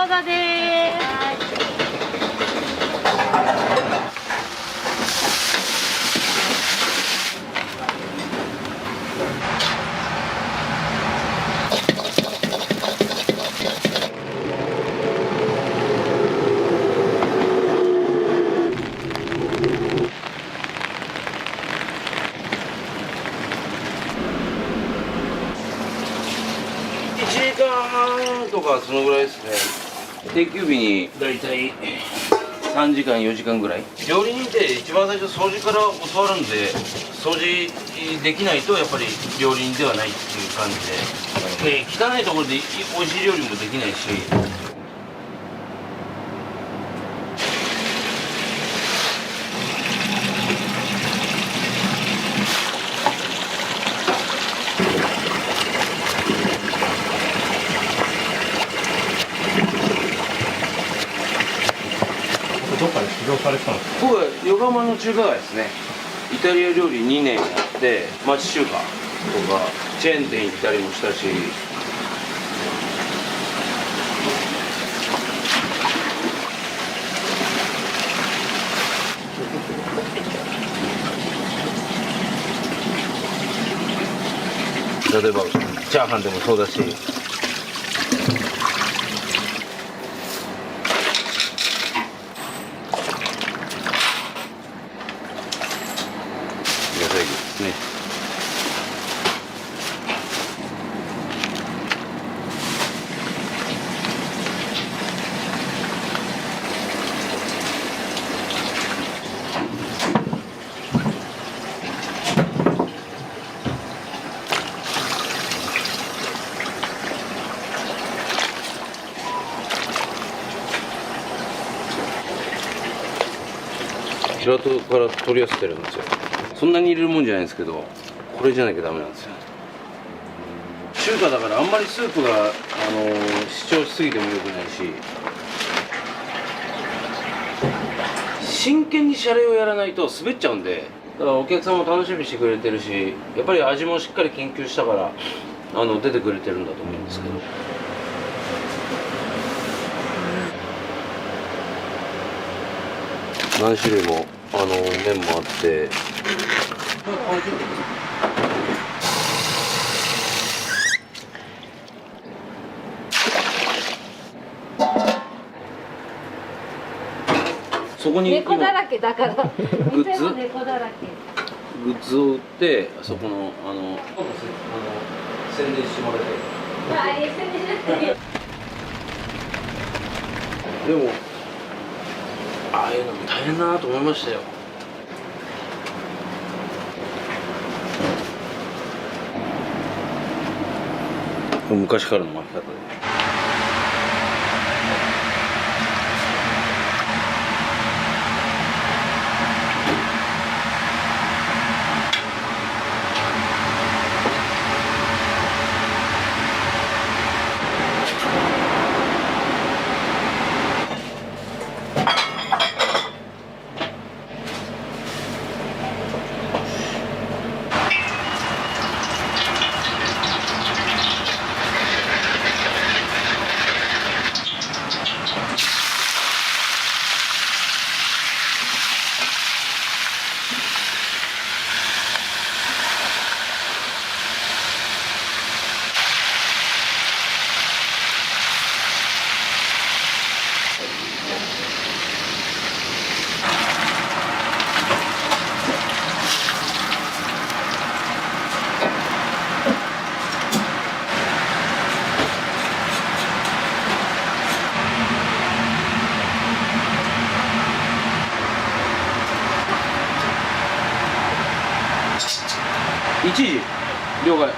餃子です。1時間半とかそのぐらいですね。定休日にだいたい3時間4時間ぐらい。料理人って一番最初掃除から教わるんで、掃除できないとやっぱり料理人ではないっていう感じで、汚いところで美味しい料理もできないし。どっかで修行されてたんですか？僕は横浜の中華街ですね。イタリア料理2年やって町中華とかチェーン店行ったりもしたし。例えばチャーハンでもそうだし。野菜ですね。平戸から取り寄せてるんですよ。そんなに入れるもんじゃないんですけど、これじゃなきゃダメなんですよ。中華だからあんまりスープが主張しすぎてもよくないし、真剣にシャレをやらないと滑っちゃうんで、だからお客さんも楽しみにしてくれてるし、やっぱり味もしっかり研究したから出てくれてるんだと思うんですけど。何種類も麺もあって。そこに猫だらけだから。グッズ店も猫だらけ。グッズを売ってあそこの宣伝してもらいたい。でもああいうのも大変だなと思いましたよ。昔からの巻き方で。1時了解。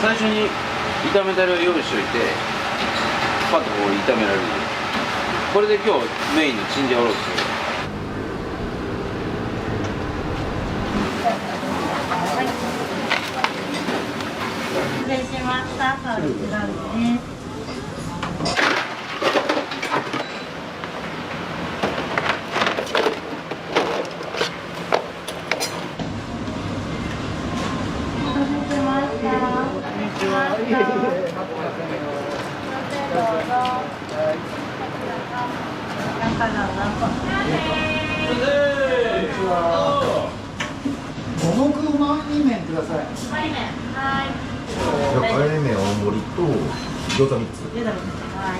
最初に炒めたりを用意しておいてパッとこう炒められる。これで今日メインのチンジャオロース。失礼しました。サービスなんです。五目うま煮麺ください。はい、はい。じゃあ、カレー麺大盛りと餃子3つ。はい。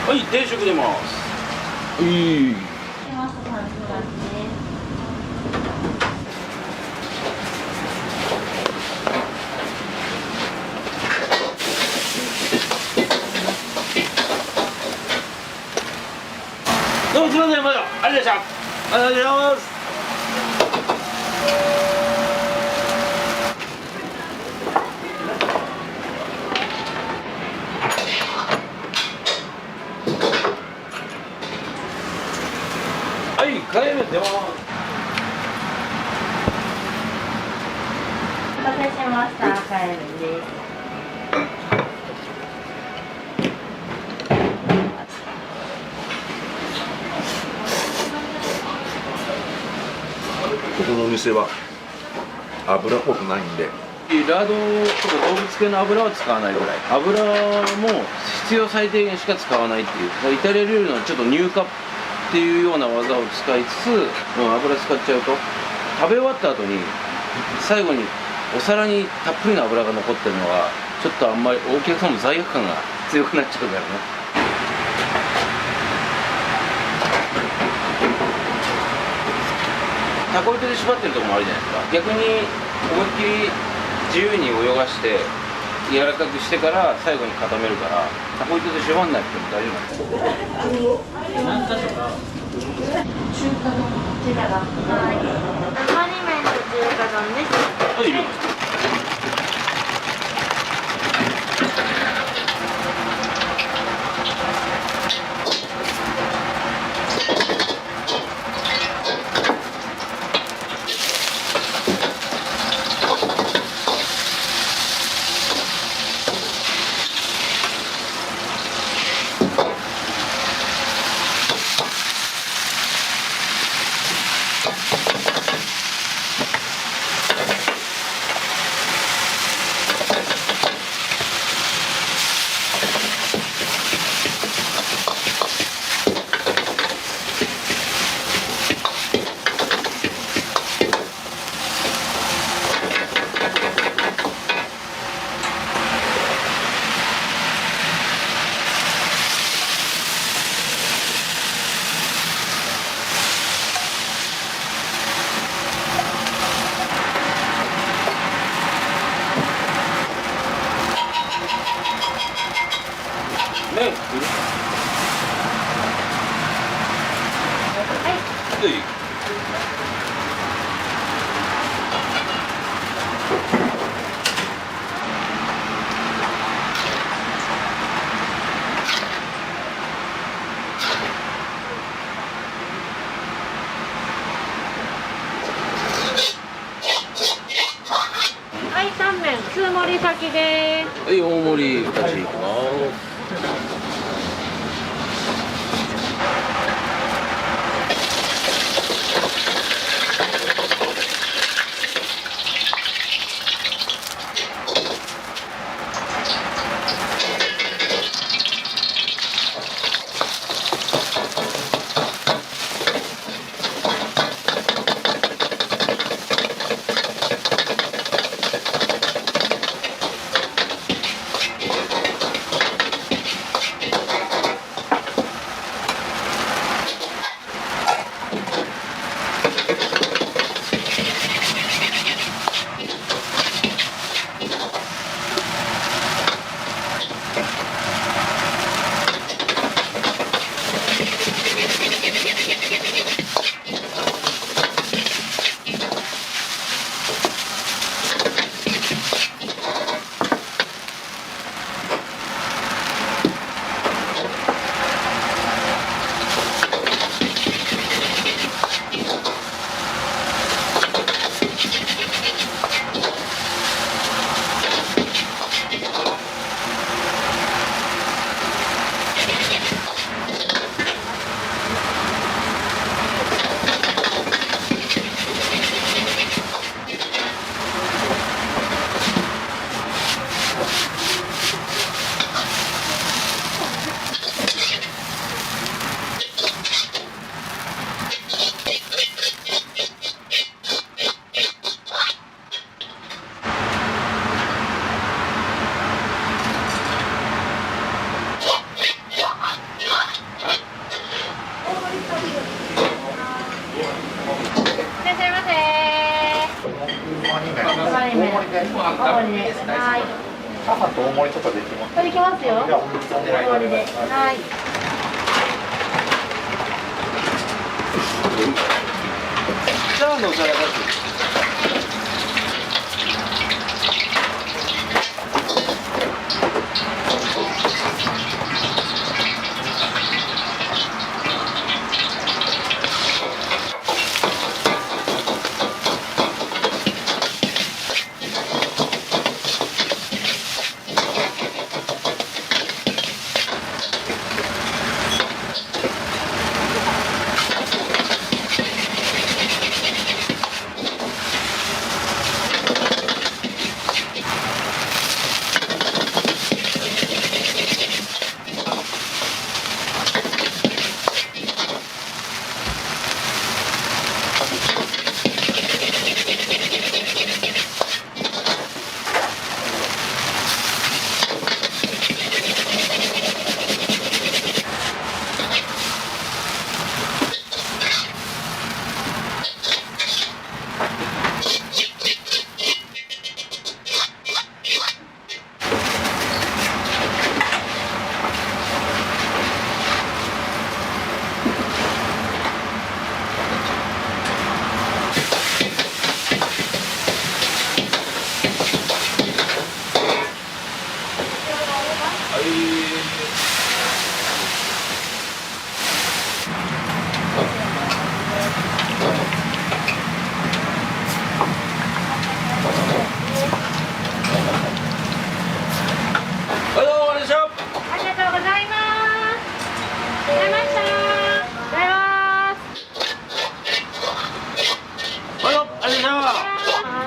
はい、定食出ます。いい。どうもすみません、まだありがとうございました。ありがとうございます。はい、帰る出ます。お待たせしました。カエルです。ここのお店は油っぽくないんで、ラードとか動物系の油は使わないぐらい、油も必要最低限しか使わないっていう、イタリア料理のちょっと乳化っていうような技を使いつつ、油使っちゃうと食べ終わった後に最後にお皿にたっぷりの油が残ってるのがちょっとあんまりお客さんも罪悪感が強くなっちゃうからね。タコ糸で縛ってるとこもあるじゃないですか。逆に思いっきり自由に泳がして柔らかくしてから最後に固めるから、タコ糸で縛んなくても大丈夫なんですよ。中華丼こちらが。はい。生煮麺と中華丼です。はい、はい、タンメン2盛り先です。はい、大盛り2ついきます。はい。朝と大盛りとかできます。できますよ。大盛りで。はい。チャーの皿が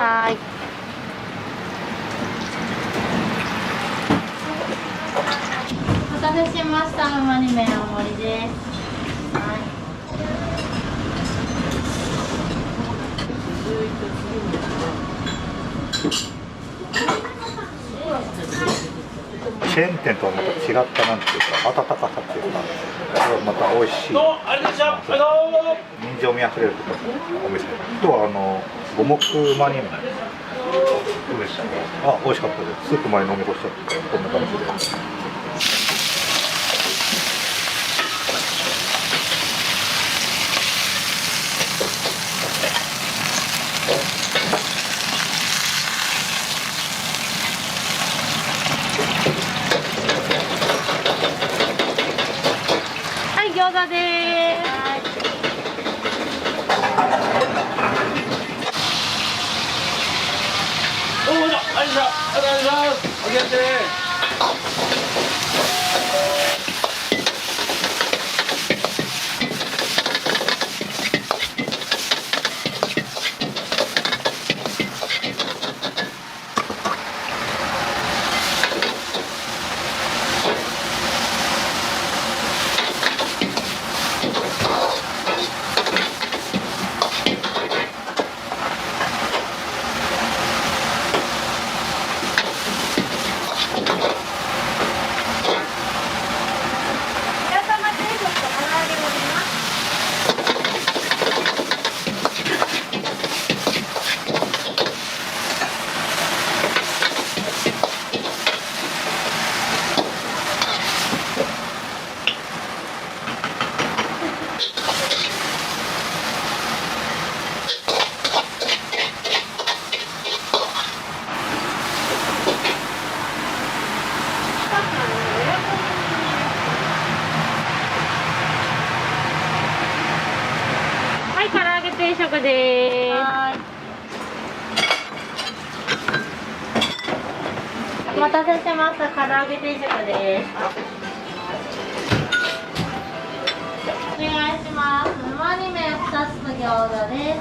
はい。お待たせしました。うま煮麺大盛りです。はい。チェーン店とはまた違ったなんていうか温かさっていうか、また美味しい。人情味あふれるお店とは五目マニ麺。どうでしたか？あ、美味しかったです。スープまで飲み干しちゃってこんな感じで。はい、餃子でーす。どうも、ありがとうございます。お気をつけて。はい、唐揚げ定食でーす。はい。お待たせしました。唐揚げ定食です。お願いします。うま煮麺2つと餃子です。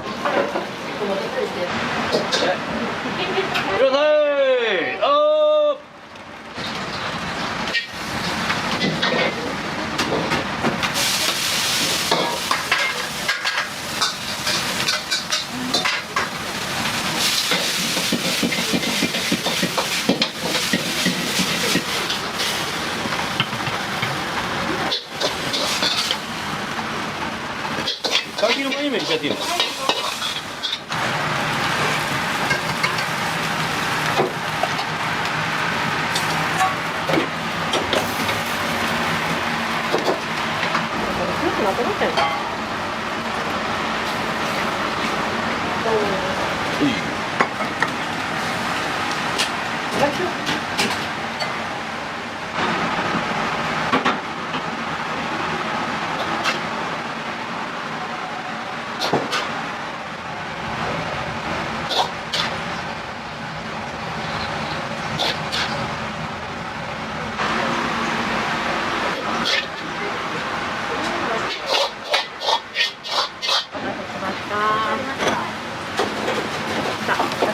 ください。おー。先の前にめっちゃっていいの？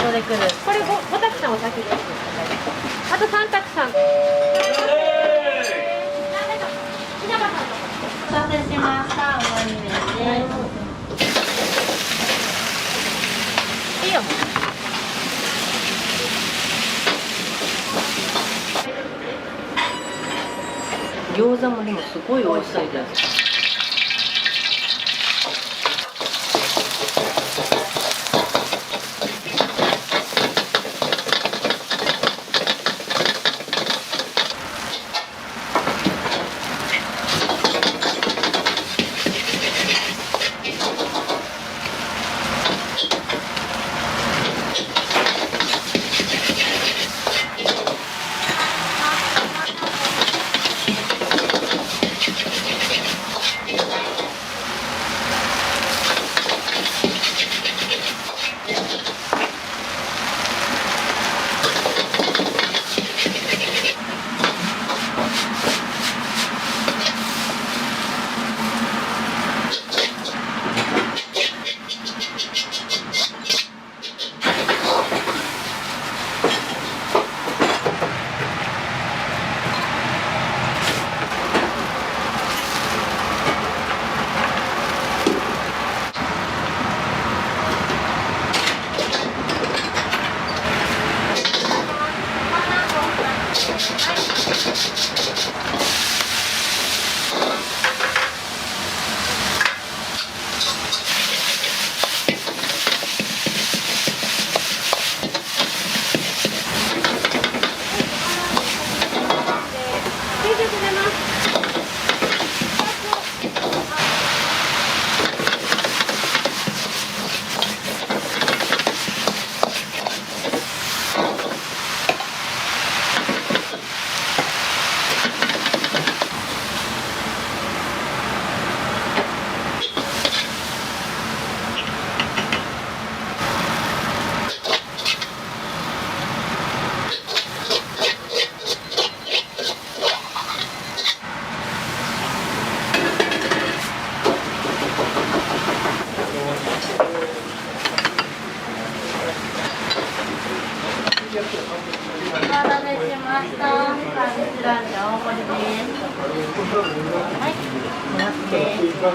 後で来る。これ5択さんお先です。あと3択さん。お待たせしました。おにめです。いいよ。餃子もでもすごい美味しそうです。お待たせしました。サービスランチ大盛りです。はい、お待ちです。は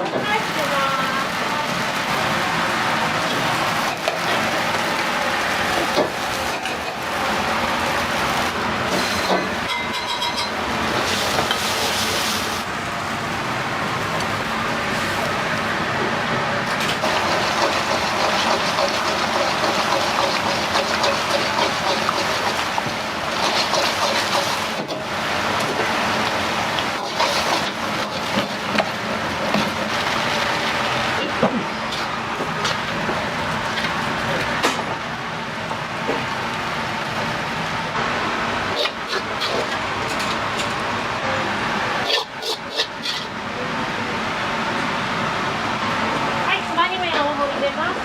い、つまり麺大盛り出ます。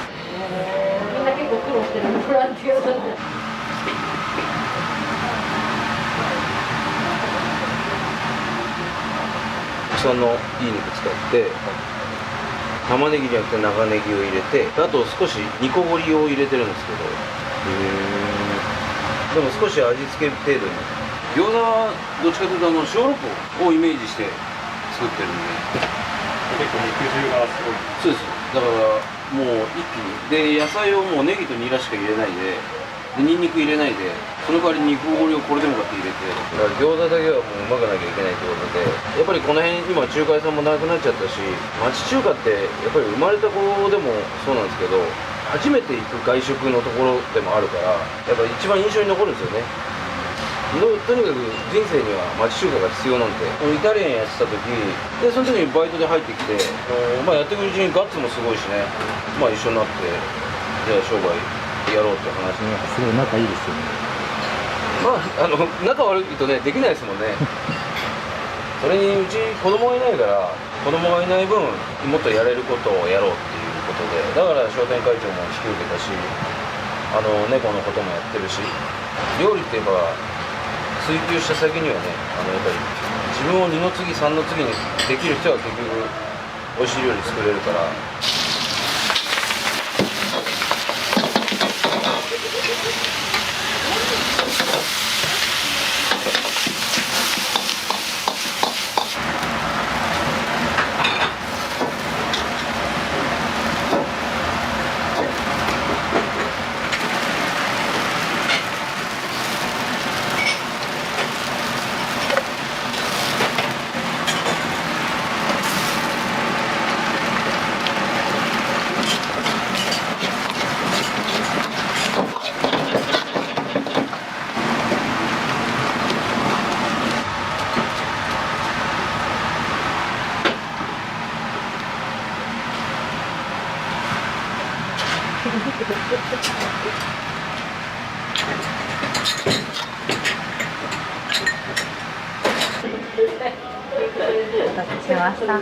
みんな結構苦労してるボランティアさんで。国産のいい肉使って玉ねぎじゃなくて長ネギを入れて、あと少し煮こごりを入れてるんですけど、でも少し味付け程度に。餃子はどっちかというと小籠包をイメージして作ってるんで、結構肉汁がすごい。そうです。だからもう一気にで、野菜をもうネギとニラしか入れないで、ニンニク入れないで、その代わりに煮こごりをこれでもかって入れて、だから餃子だけはもううまくなきゃいけないってことで、やっぱりこの辺今中華屋さんもなくなっちゃったし、町中華ってやっぱり生まれた子でもそうなんですけど、初めて行く外食のところでもあるから、やっぱ一番印象に残るんですよね。とにかく人生には町中華が必要なんで、イタリアンやってた時で、その時にバイトで入ってきて、やっていくうちにガッツもすごいしね、一緒になってじゃあ商売やろうって話に、すごい仲いいですよね。まあ仲悪いとねできないですもんね。それにうち子供がいないから子供がいない分もっとやれることをやろうっていうことで、だから商店会長も引き受けたし、猫のこともやってるし、料理って言えば追求した先にはねやっぱり自分を2の次3の次にできる人は結局美味しい料理作れるから。お待たせしました。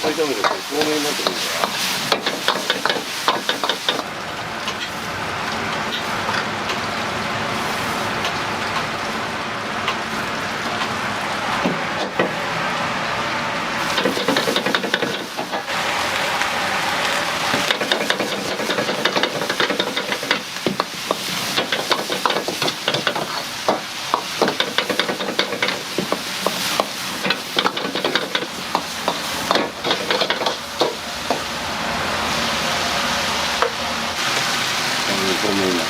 炒めると透明になってくるから。透明になる。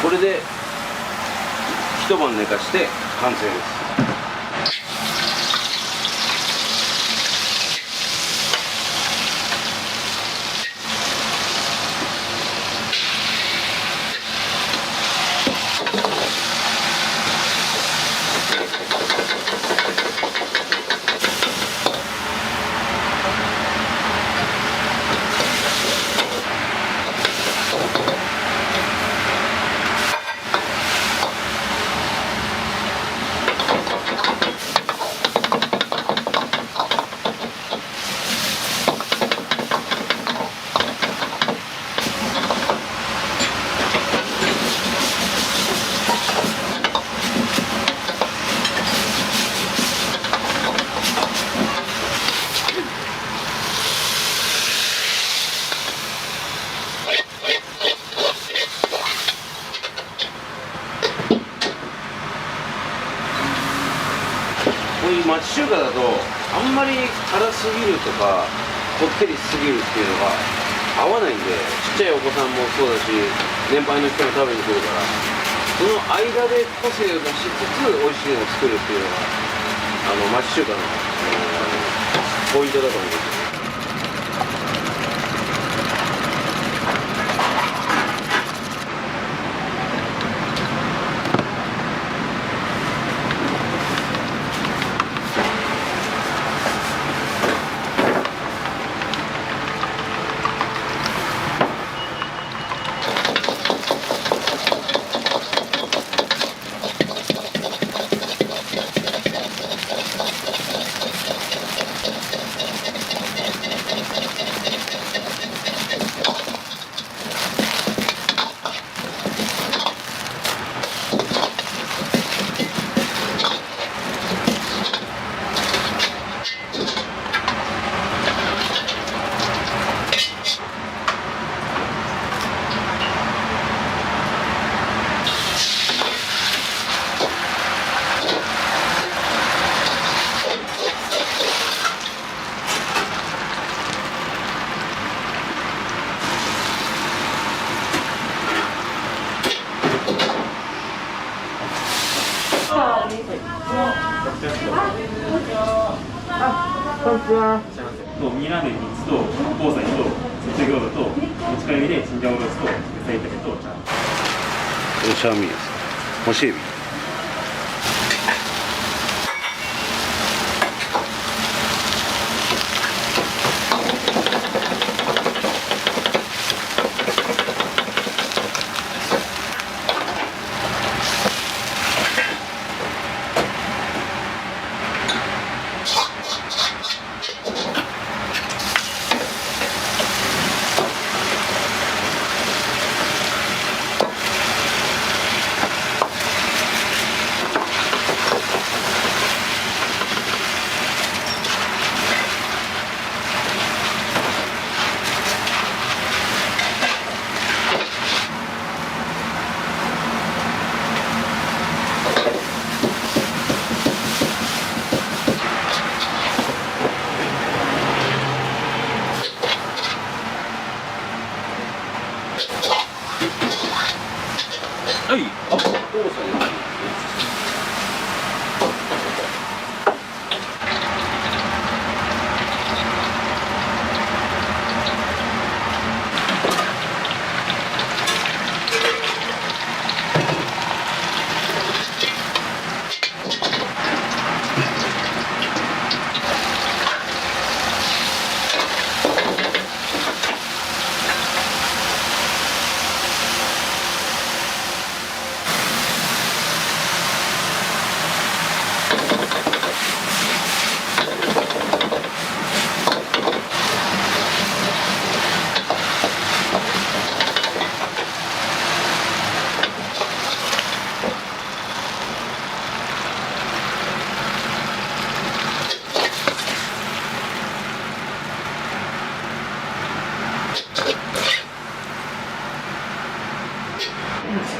これで一晩寝かして完成です。こういう町中華だとあんまり辛すぎるとかこってりしすぎるっていうのが合わないんで、ちっちゃいお子さんもそうだし年配の人も食べに来るから、その間で個性を出しつつ美味しいのを作るっていうのが町中華の、ポイントだと思うんですよ。とミラーメン3つと防災と雪餃子と持ち帰りでチンジャオロースと野菜炒めとチャーハン。おしゃみですか。干しエビ。はい。あ、どうぞ。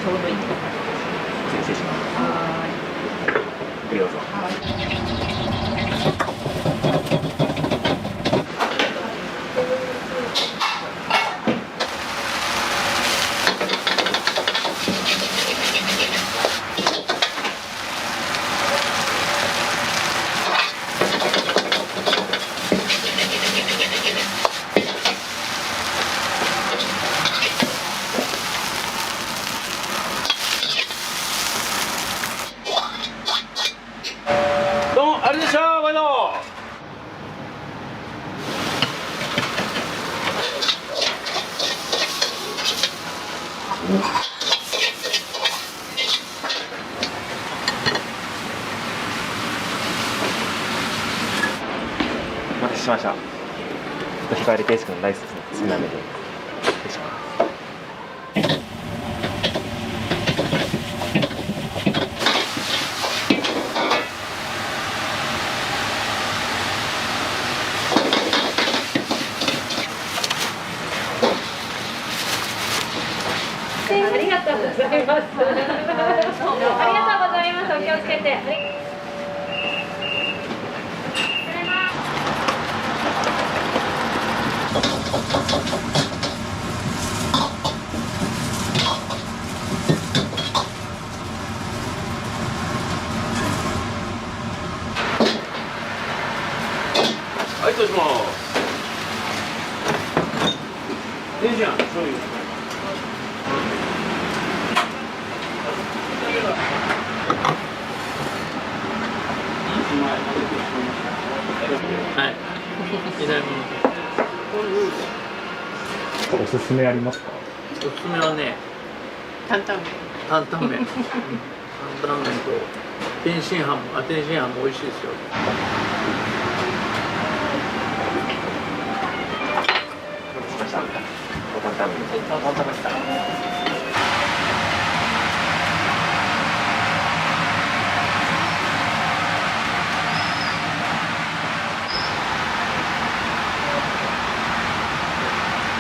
ちょうどいい。失礼します。はどうぞ。どうもありがとうございました。毎度。お待たせしました。日帰り定食のライスですね。好きなメニュー。失礼します。ありがとうございます。ありがとうございます。お気をつけて。はい、どうします。いいじゃん、醤油。はい。おすすめありますか？おすすめはね、担々麺。担々麺。担々麺と天津飯も、天津飯も美味しいですよ。お待たせしました。ご担々麺。担々麺した。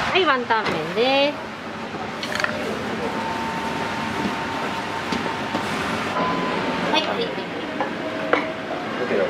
はい、ワンタン麺です。はい、はい。よければ。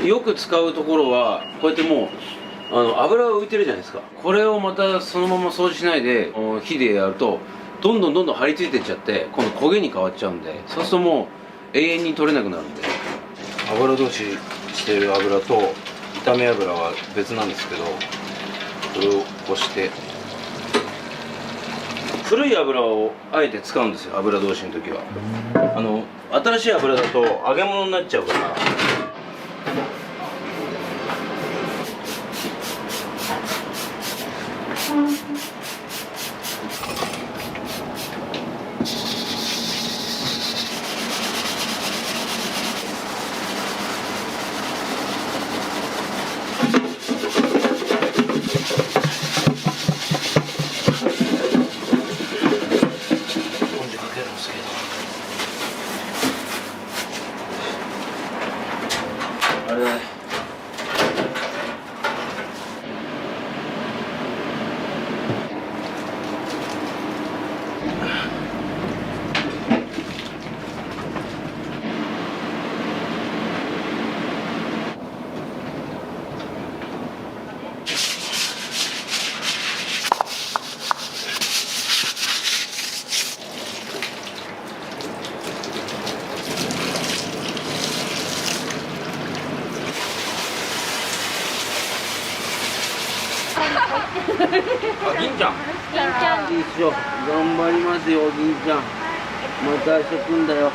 よく使うところはこうやってもう油が浮いてるじゃないですか。これをまたそのまま掃除しないで火でやるとどんどん張り付いてっちゃって今度焦げに変わっちゃうんで、そうするともう永遠に取れなくなるんで、油通ししている油と炒め油は別なんですけど、これをこして古い油をあえて使うんですよ。油通しの時は新しい油だと揚げ物になっちゃうから。銀ちゃん銀ちゃんいいっすよ頑張りますよ銀ちゃんまた明日来んだよ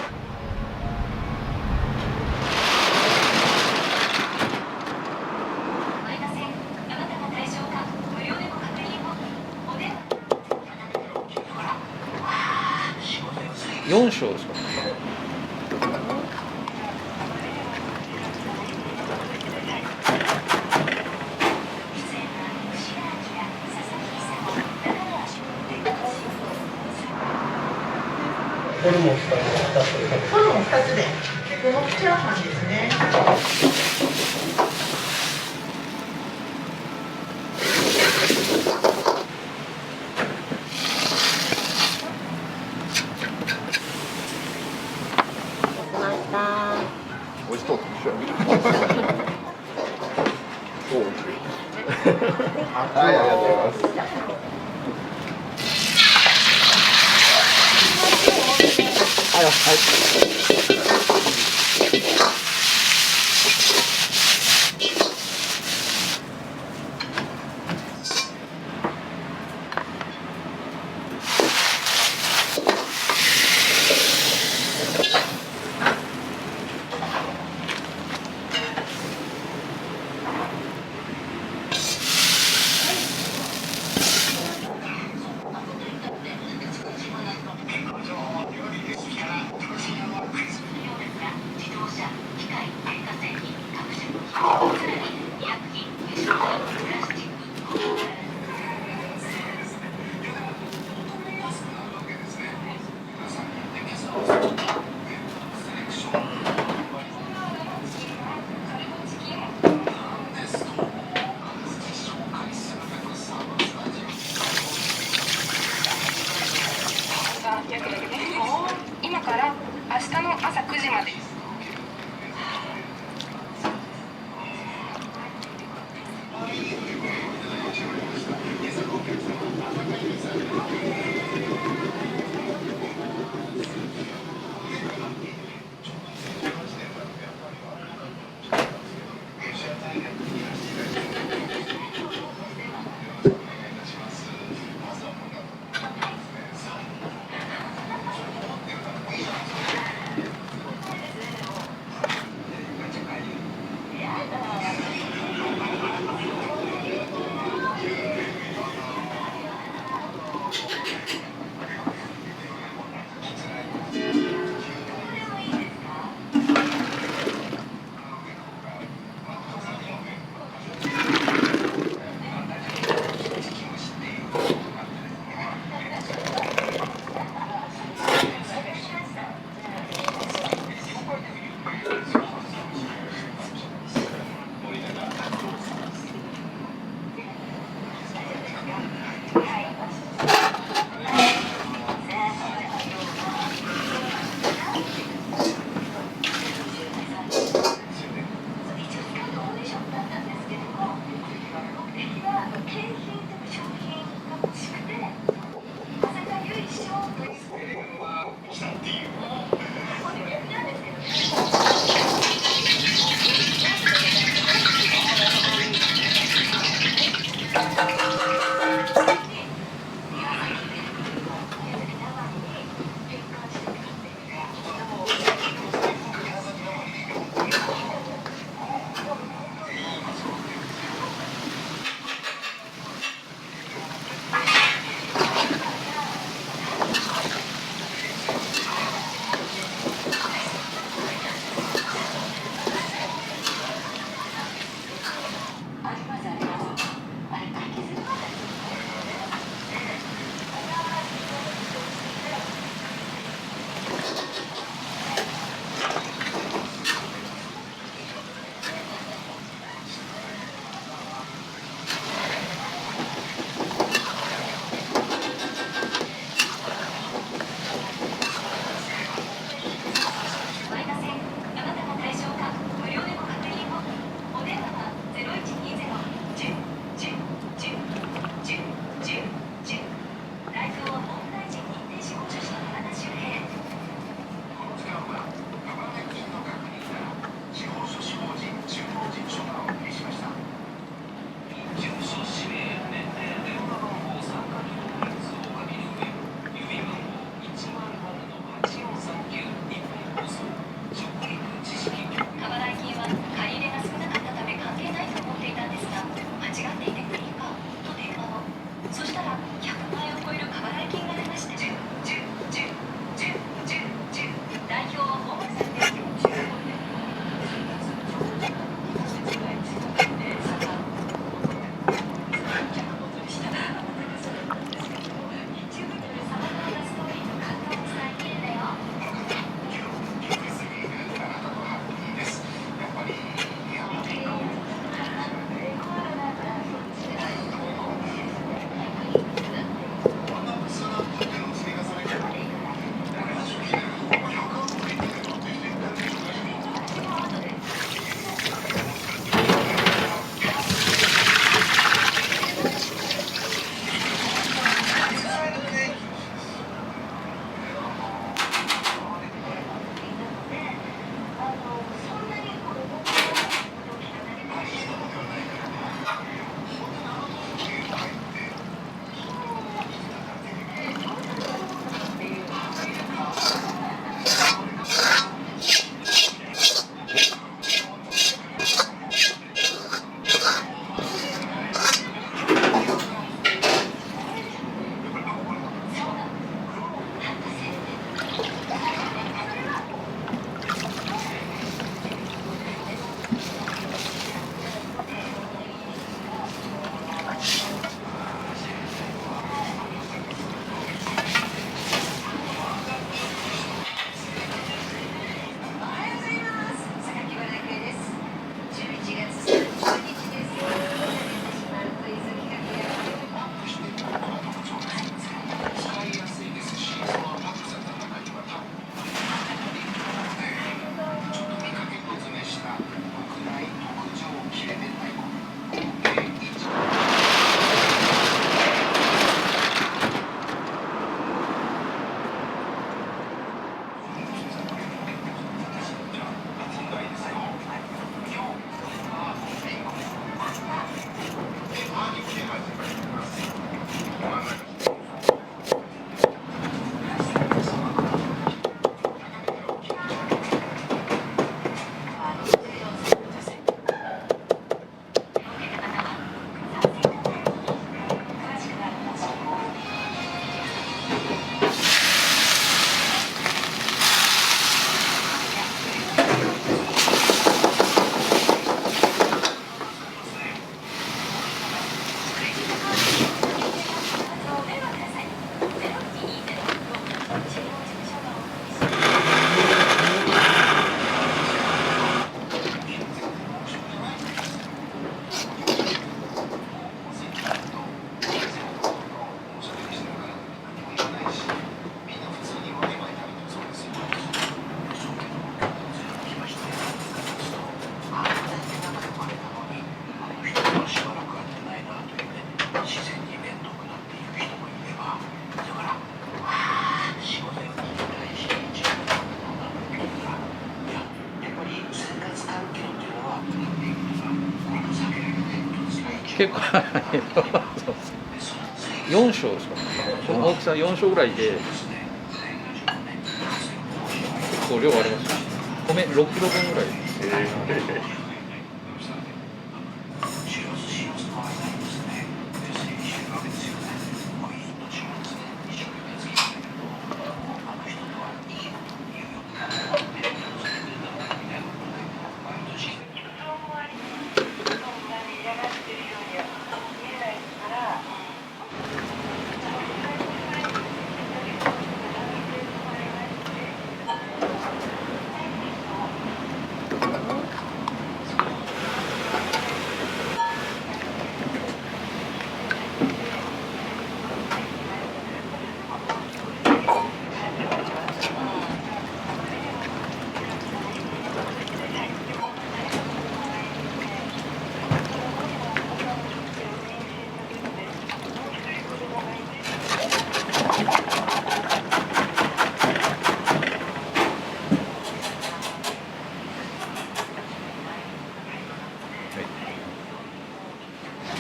4章ですか。ホルモン2つで、このチャーハンですね。美味しそうでしょ。そう美味しい。はい、ありがとうございます。はい、はい。今から明日の朝9時まで。結構4升ですか、大きさ4升ぐらいで結構量ありますよ。米6キロ分ぐらい。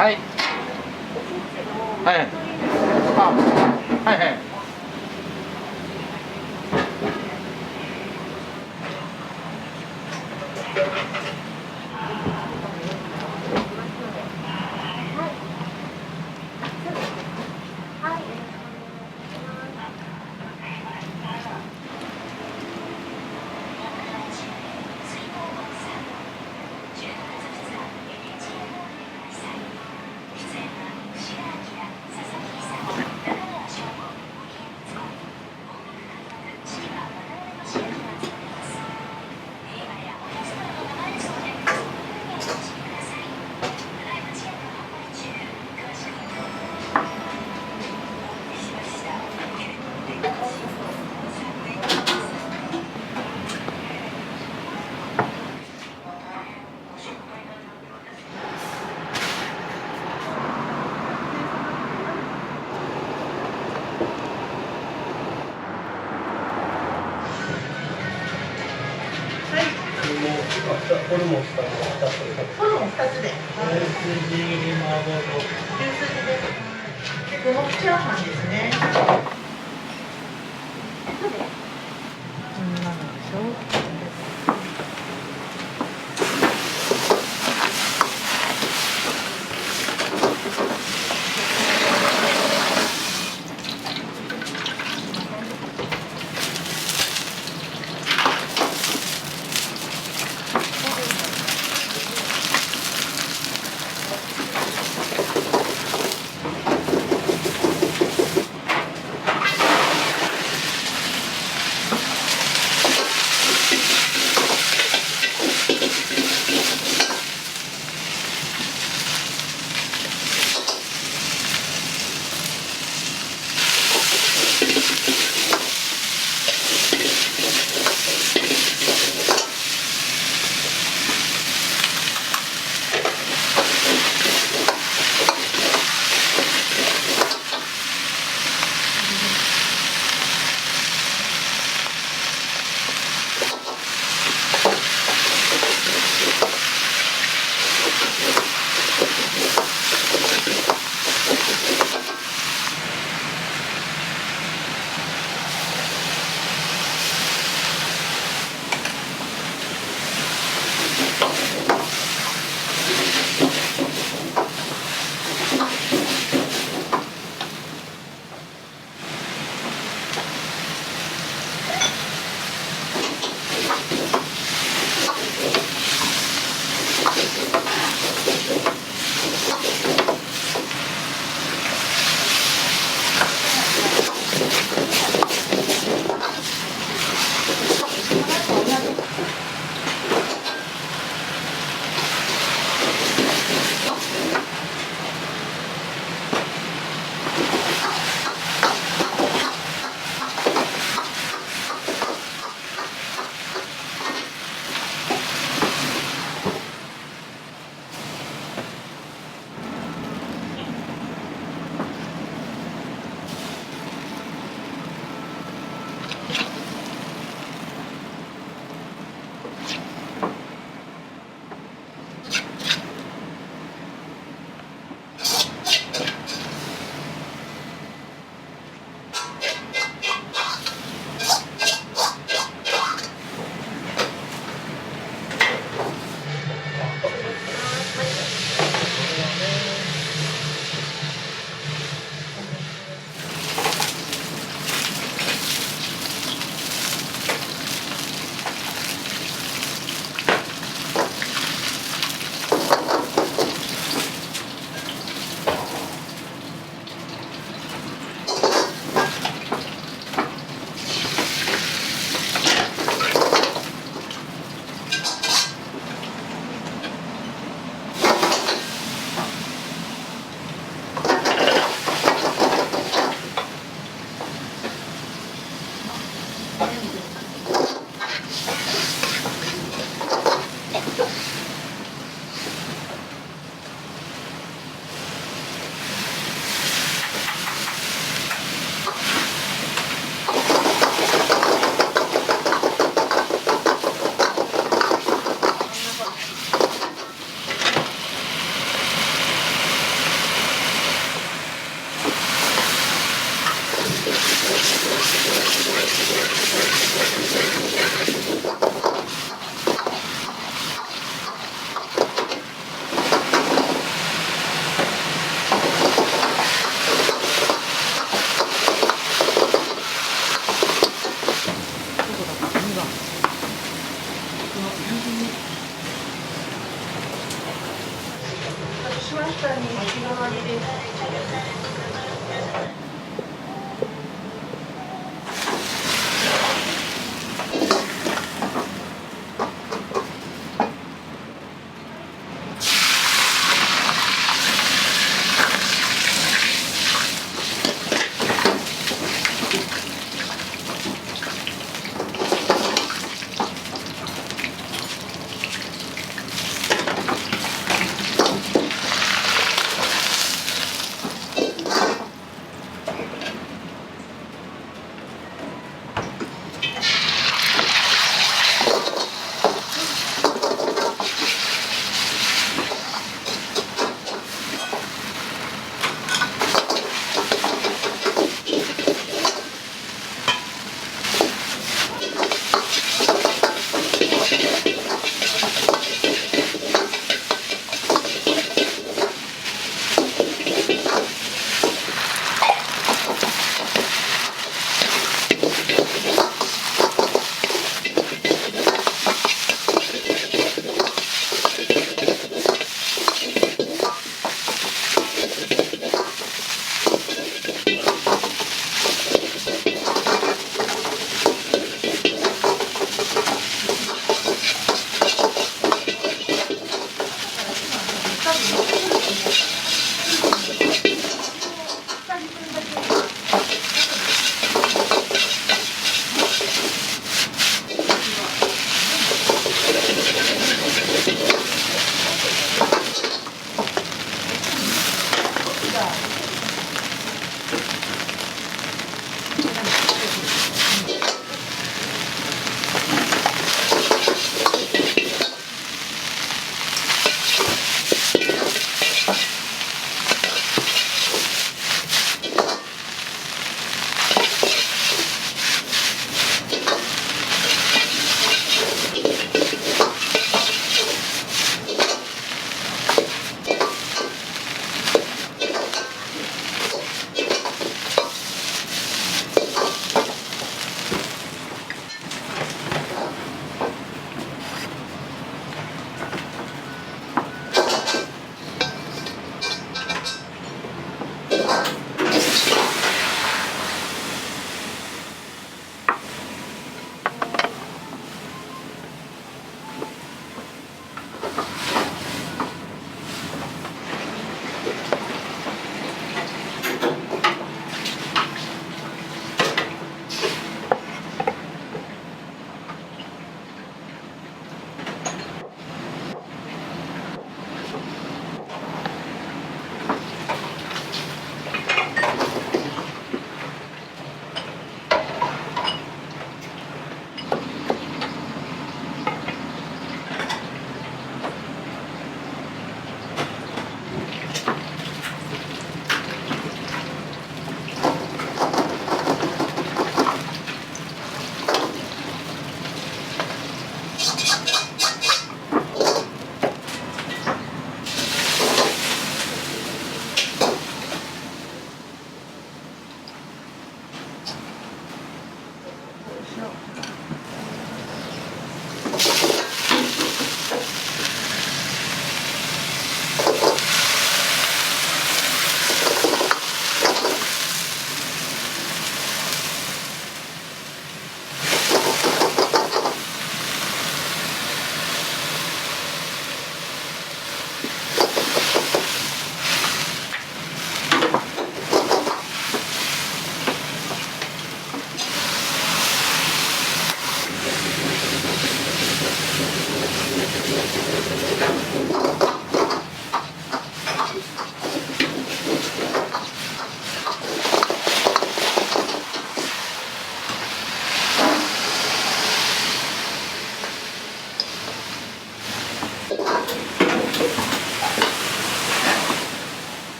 はい。はい。あ、はいはい。ホルモン2つで。牛すじです。で、五目チャーハンですね。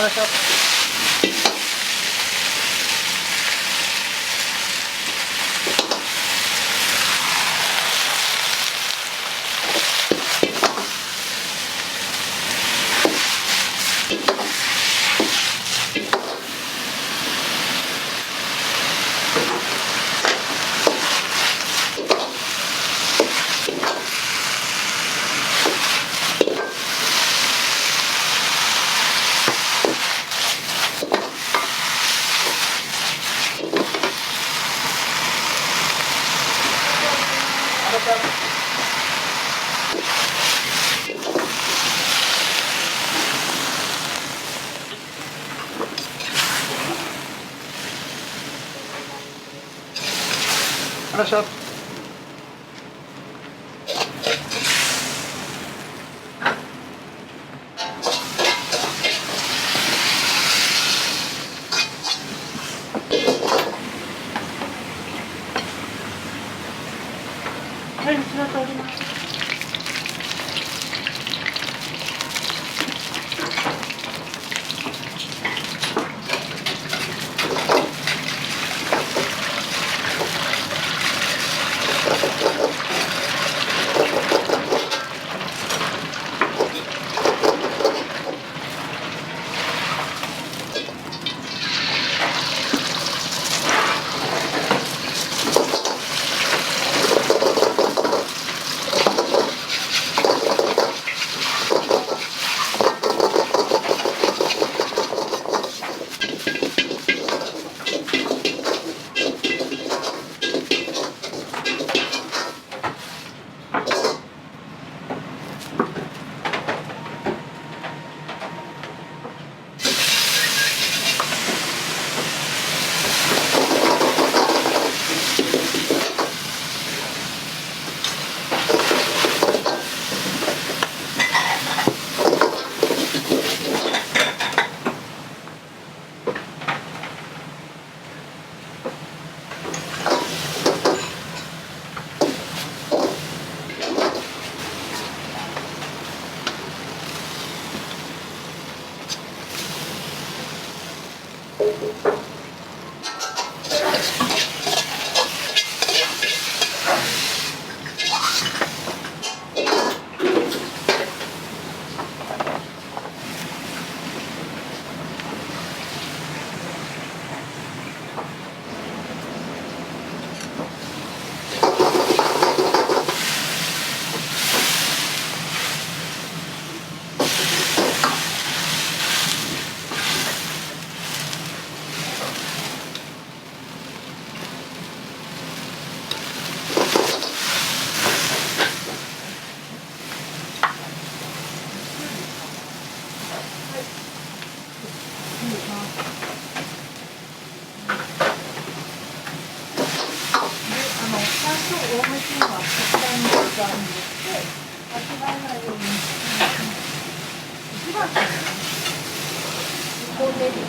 いらっしゃい。はい、後ろ通ります。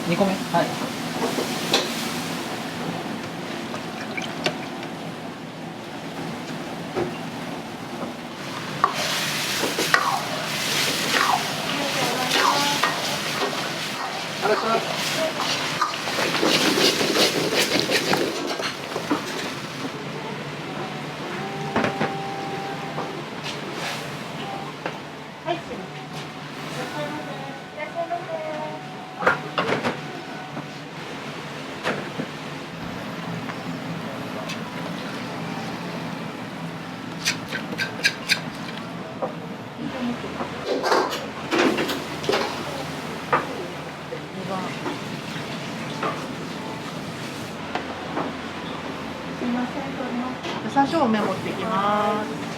2個目。はい。いらっしゃい。はい、すいません。いらっしゃいませ。すいません、取ります。山椒多め持ってきます。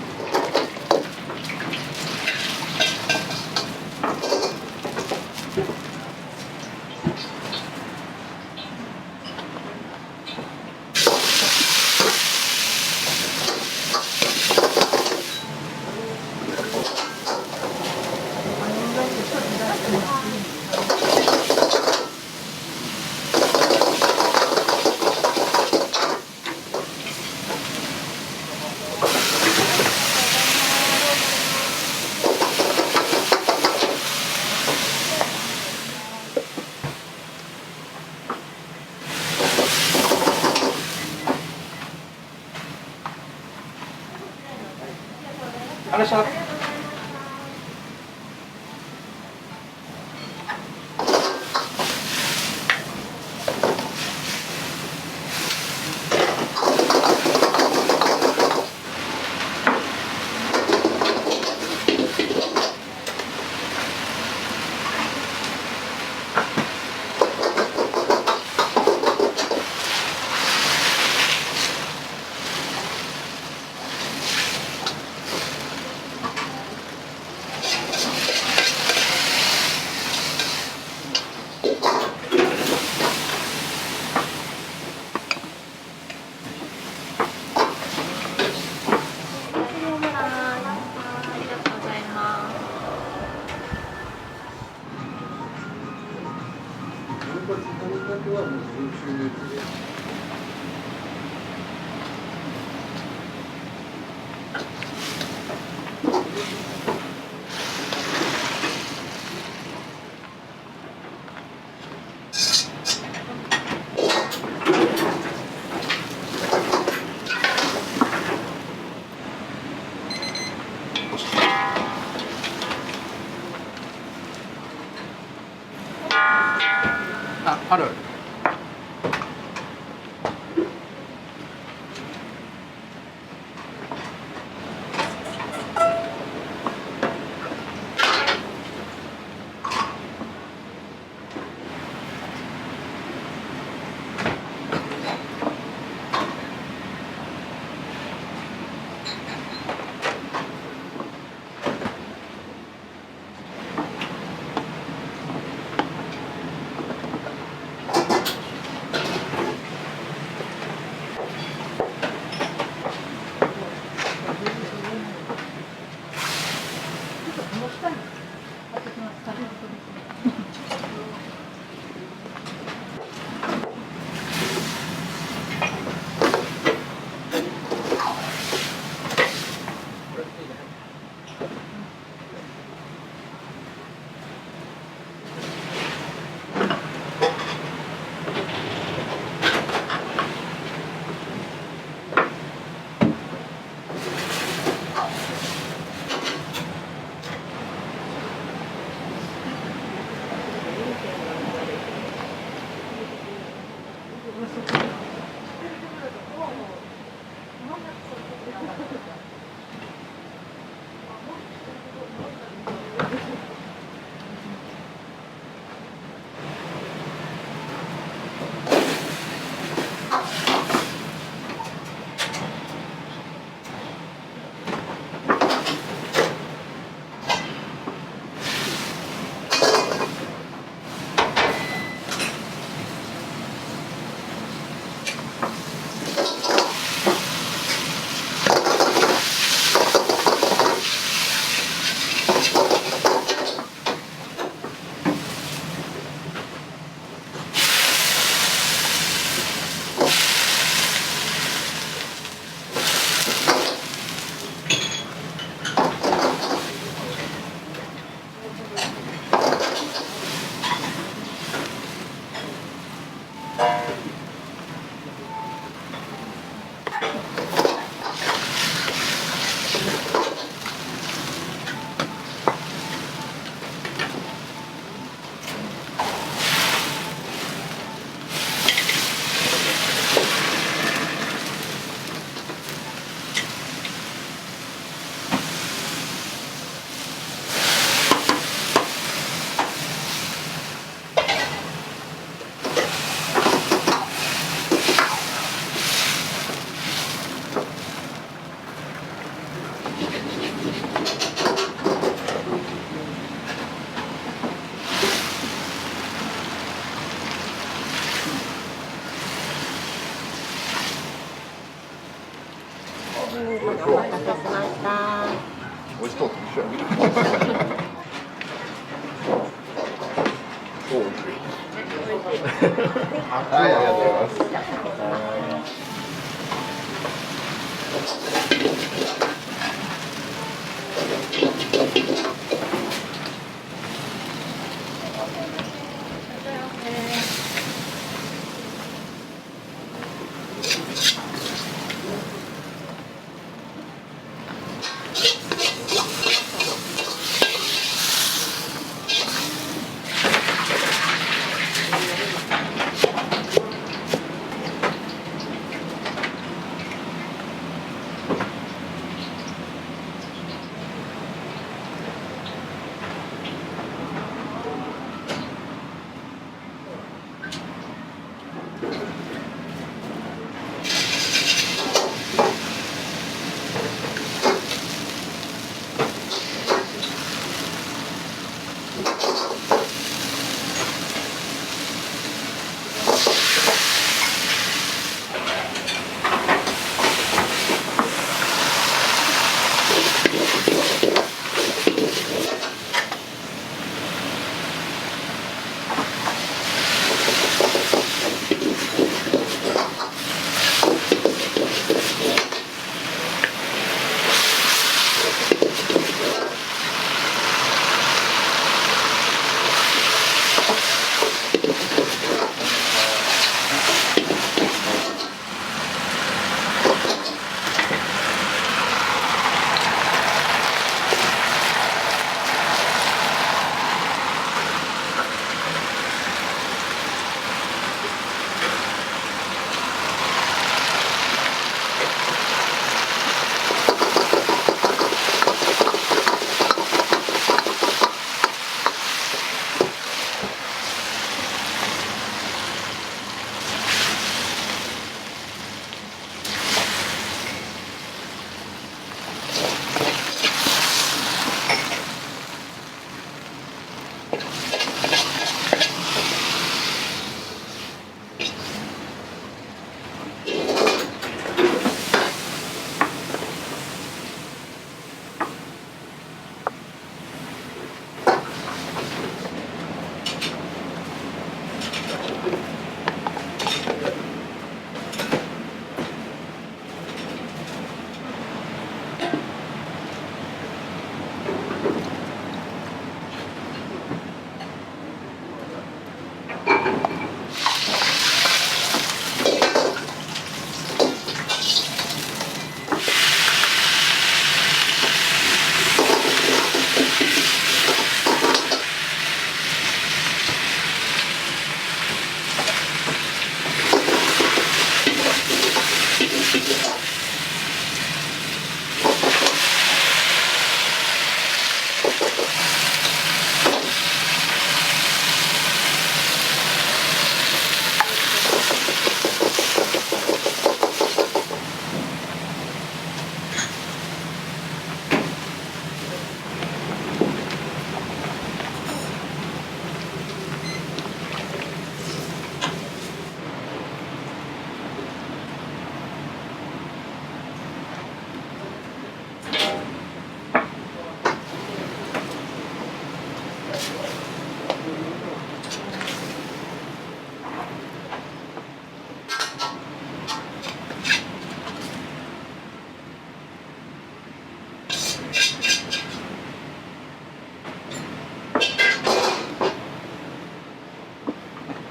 あれしゃある。お待たせしました。美味しそうと一緒や。そう美味しい。はい、ありがとうございます。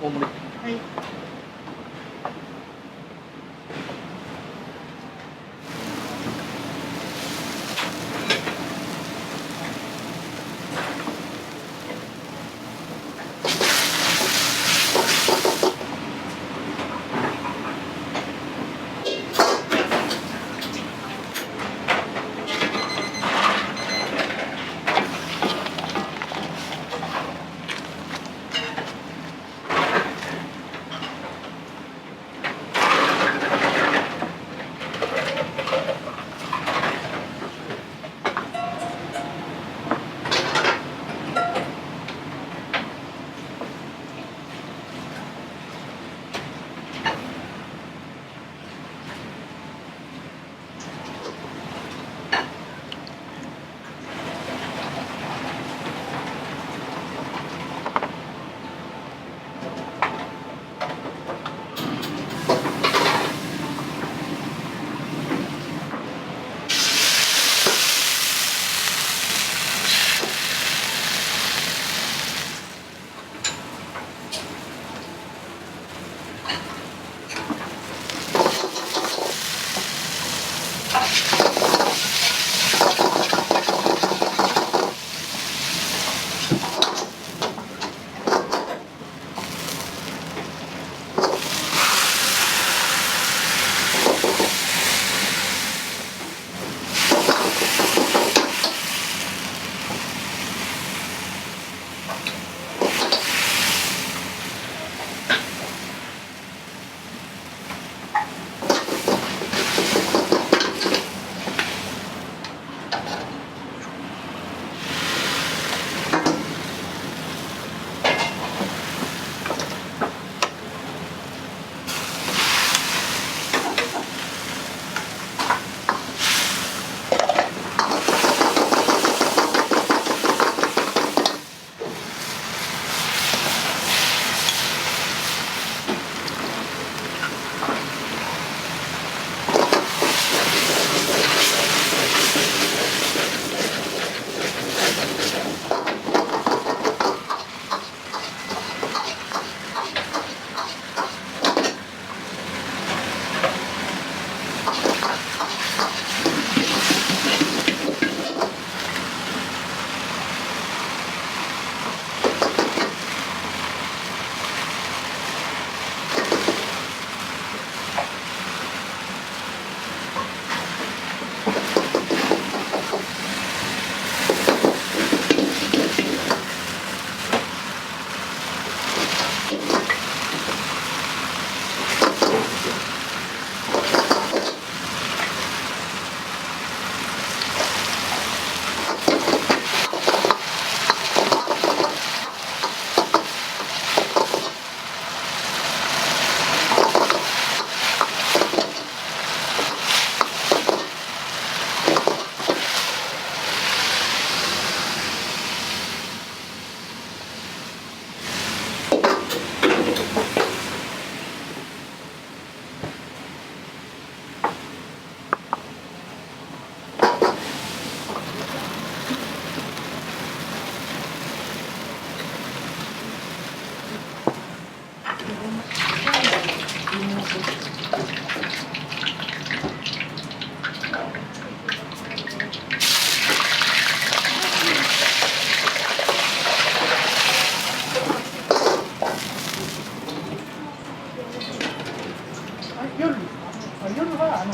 大盛り。はい。こ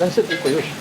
ランセット1個用意しよ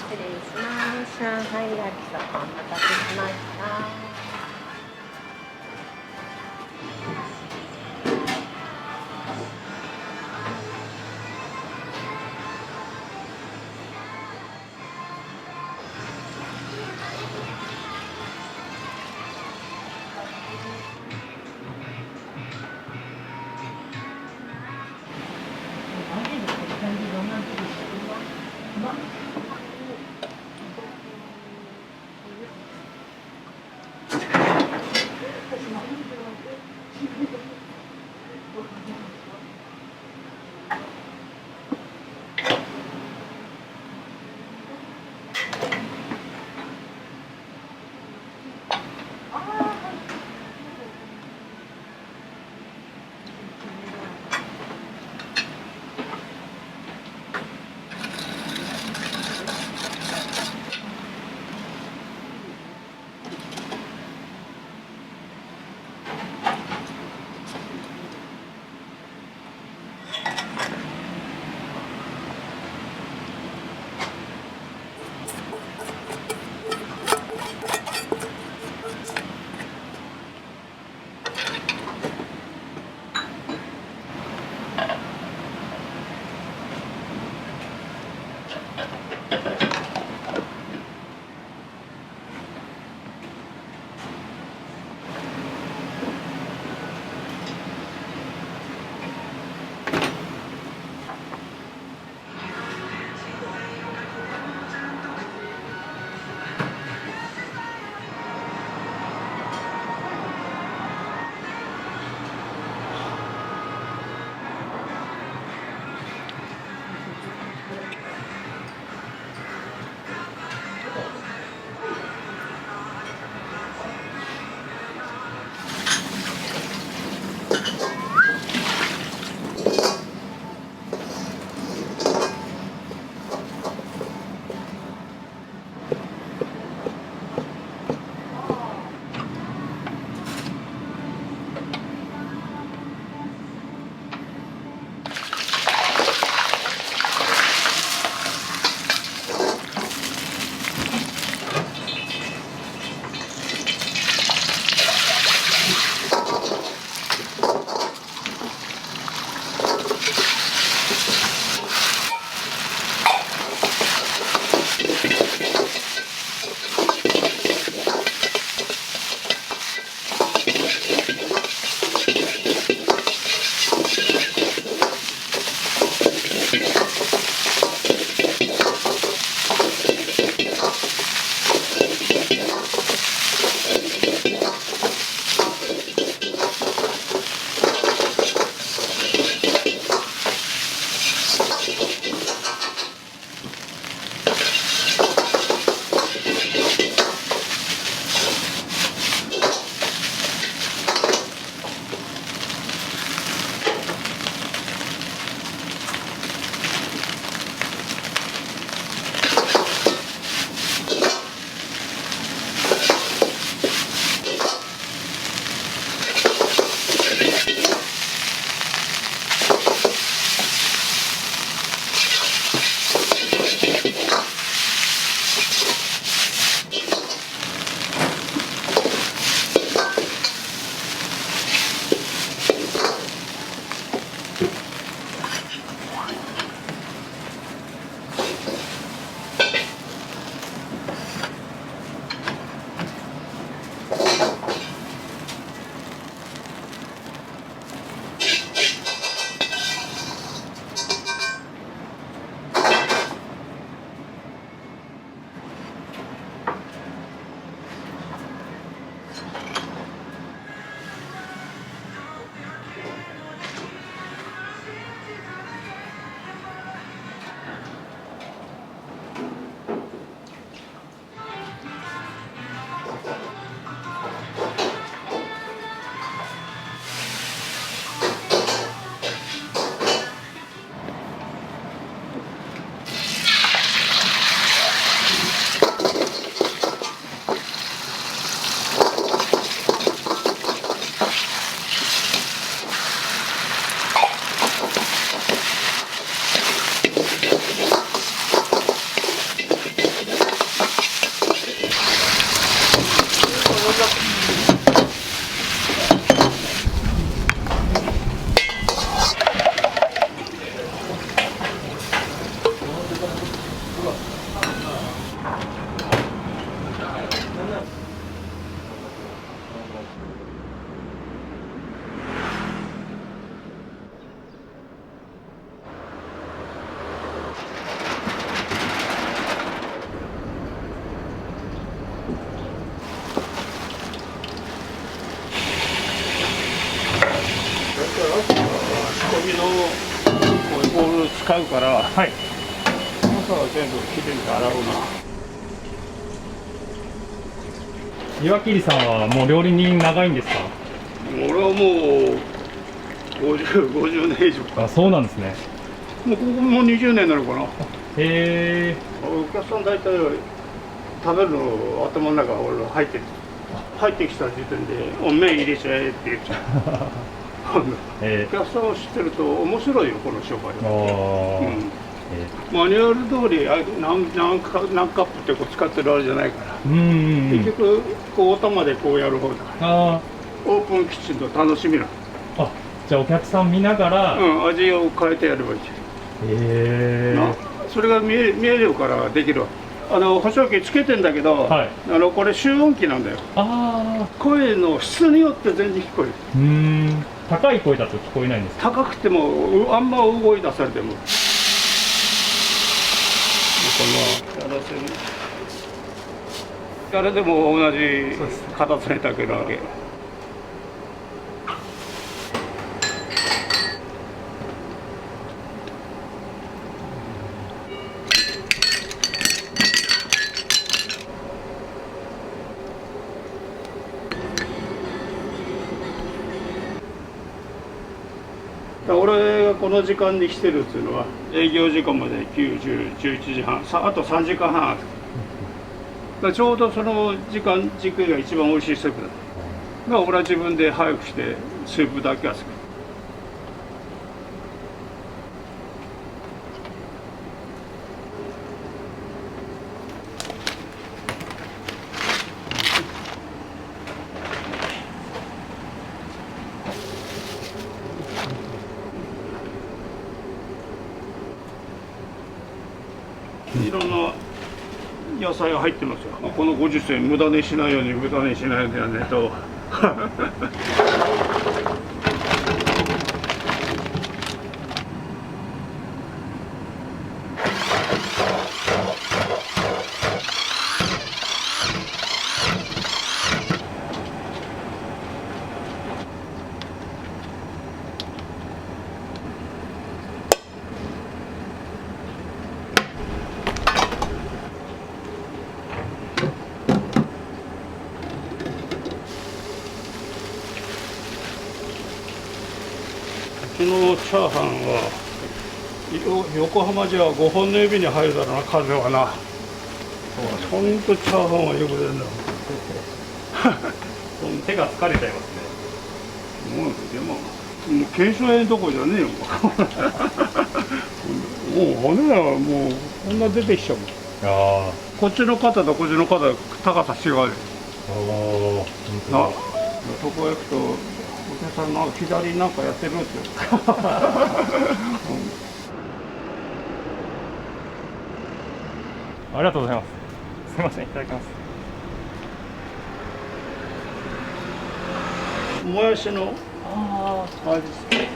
失礼します。上海焼きそばお待たせしました。使うから、はい。朝は全部きれいに洗うな。岩切さんはもう料理人長いんですか？俺はもう50年以上か。あ、そうなんですね。もうここも20年なのかな。へえ。お客さん大体食べるの頭の中俺は入ってきた時点で「お麺入れちゃえ」って言っちゃう。お客さんを知ってると面白いよこの商売は。マニュアル通り何カップってこう使ってるあれじゃないから、結局こうお玉でこうやる方だから、オープンキッチンの楽しみなの。あ、じゃあお客さん見ながら、味を変えてやればいい。それが見えるからできるわ。補聴器つけてんだけど、これ集音機なんだよ。声の質によって全然聞こえる。高い声だと聞こえないんですか？高くてもあんま動い出されても誰でも同じ形に炊けるわけ。俺がこの時間に来てるっていうのは営業時間まで9、10、11時半、あと3時間半ある。ちょうどその時間軸が一番おいしいスープだ。俺は自分で早くしてスープだけは作る。いろんな野菜が入ってますよ。この50銭無駄にしないように無駄にしないようにやらないと。うちのチャーハンは横浜じゃ5本の指に入るだろうな、数はな。ほんとチャーハンはよく出るんだ。手が疲れちゃいますね。もうでも腱鞘炎どころじゃねえよ。もう骨はもうこんな出てきちゃう。こっちの肩とこっちの肩高さ違うよ。そこへ行くとお客さんなんか左なんかやってるって。ありがとうございます。すみません、いただきます。もやしの味付け。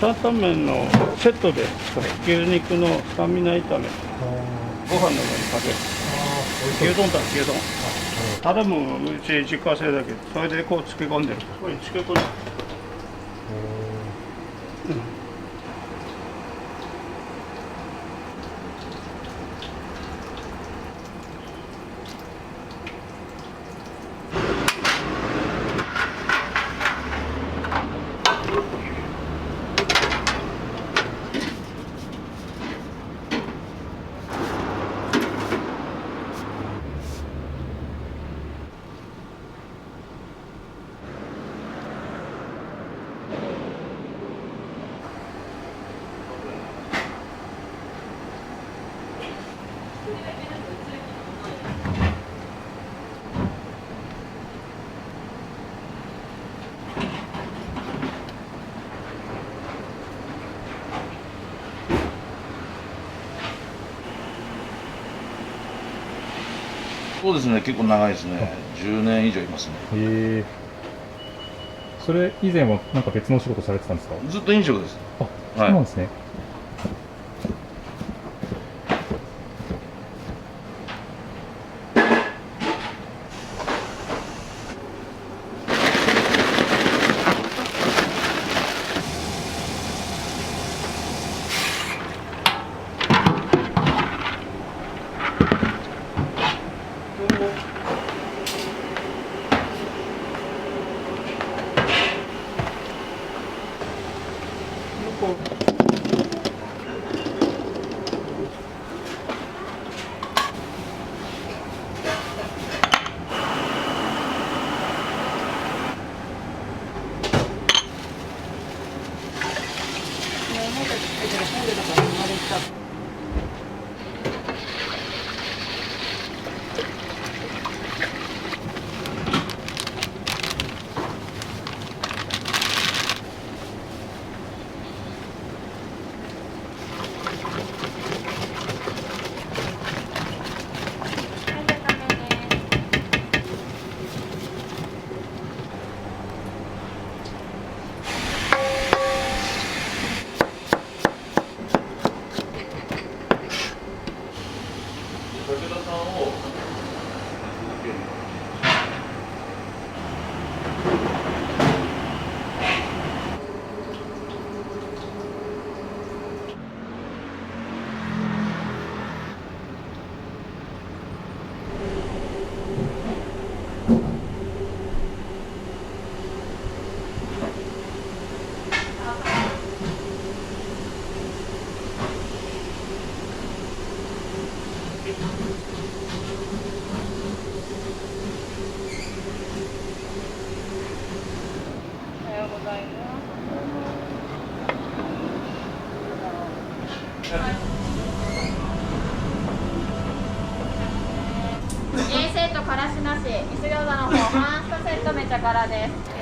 担々麺のセットで牛肉のスタミナ炒め、ご飯の上にかける。牛丼だ、牛丼。タレもうち自家製だけど、それでこう漬け込んでる。ここに漬け込んでる。そうですね、結構長いですね。10年以上いますね。へえ。それ以前はなんか別のお仕事されてたんですか？ずっと飲食です。あ、そうなんですね。A セットからしなし、水餃子の方、ファーストセットめちゃ辛です。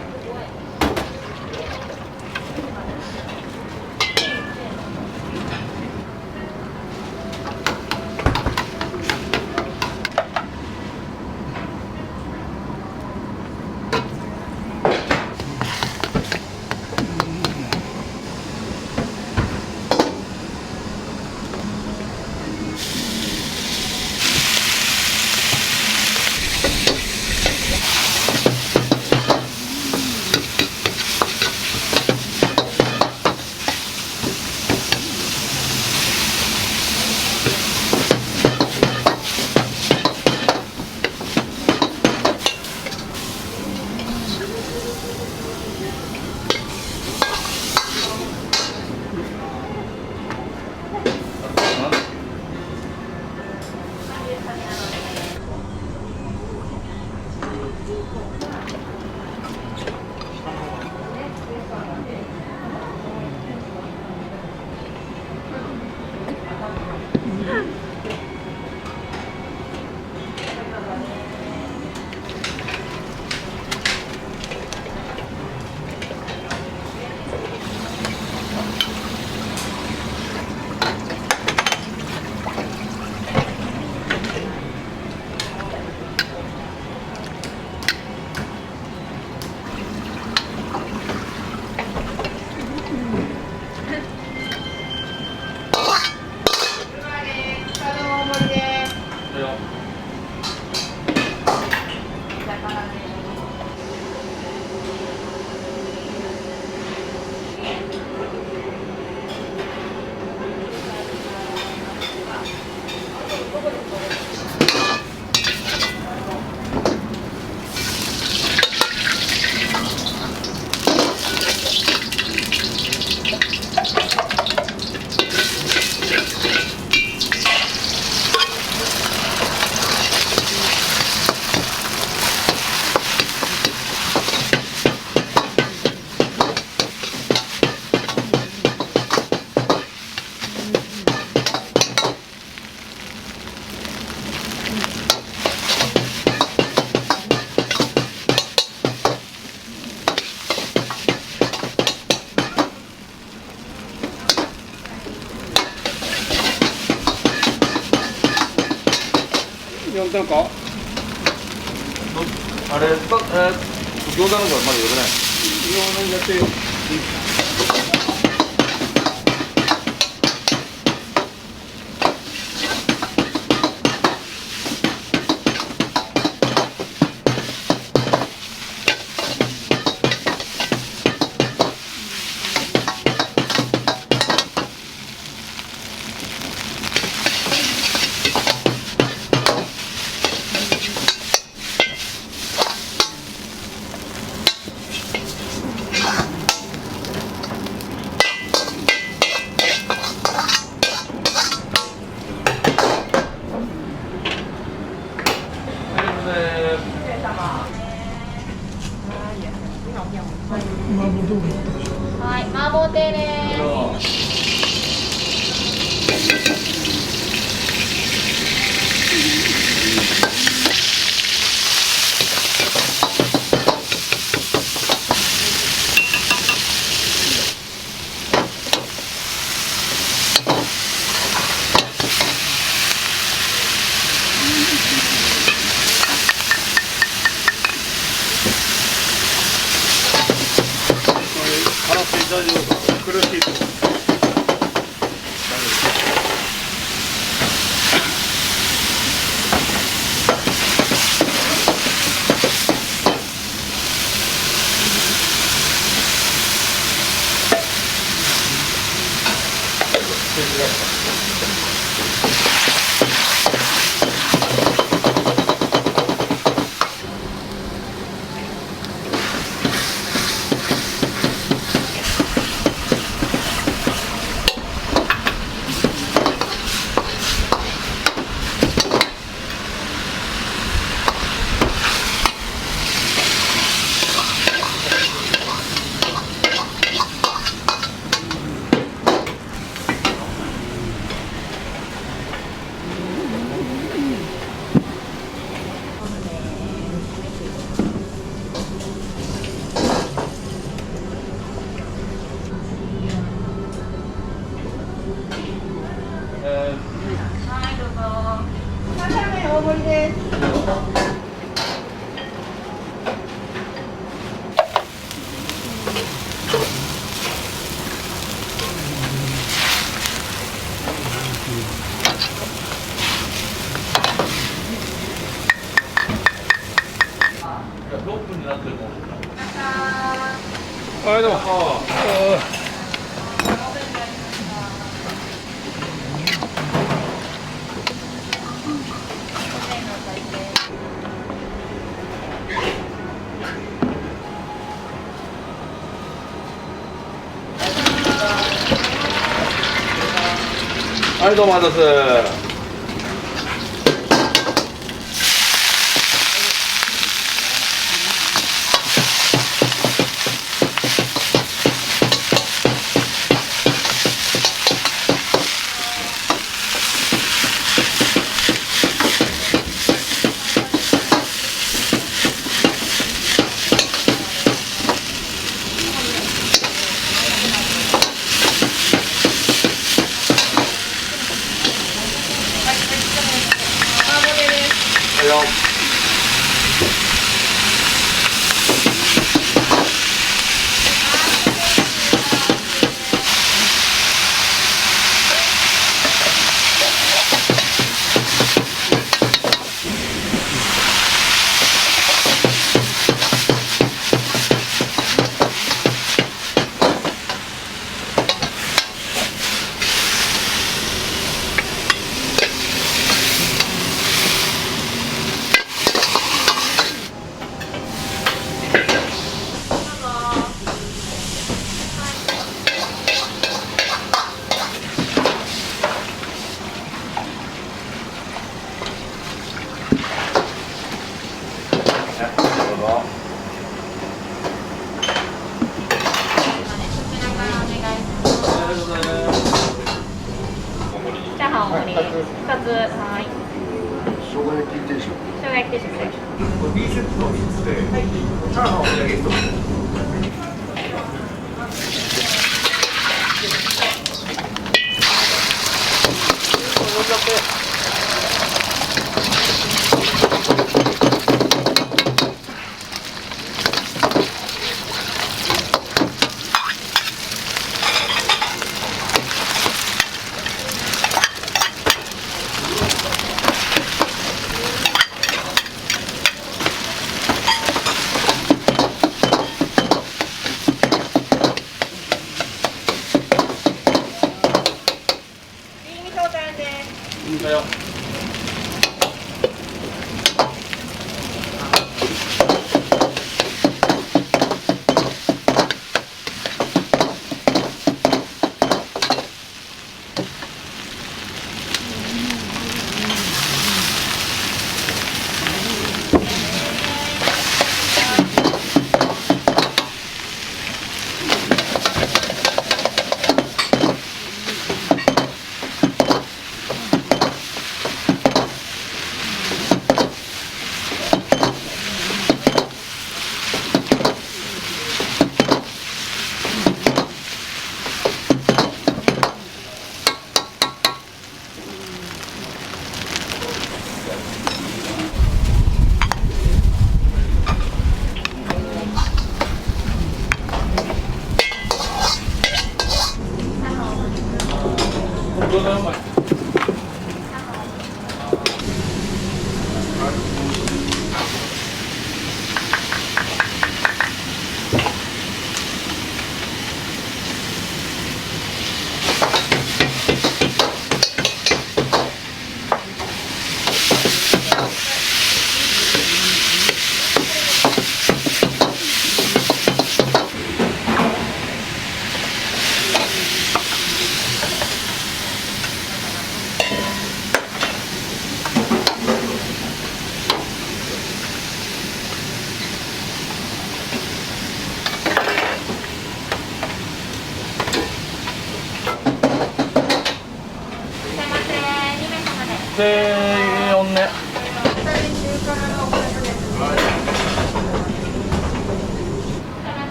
4点かあれ、餃子の方まだ呼べない。はい、麻婆亭です。洗って大丈夫。苦しいと。はい、どうぞ。3杯目大盛りです。はい、どうも。はい、どうもお待たせ。はいよ。チャーハン大盛り2つ、はい。生姜焼き定食。生姜焼き定食。これ B セットの3つで、チャーハンお土産1つ。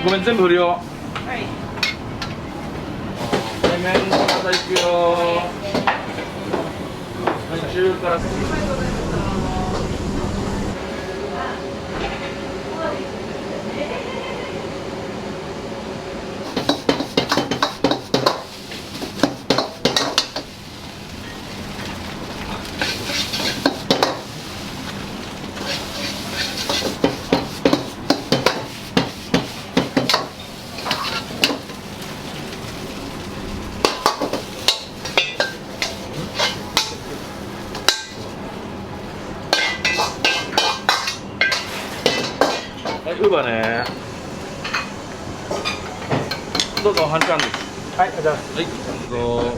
ごめん全部振るよ。はい麺またいくよ。中からウーバーね。どうぞ半チャンです。はい、ありがとうございます。はい、どうぞ。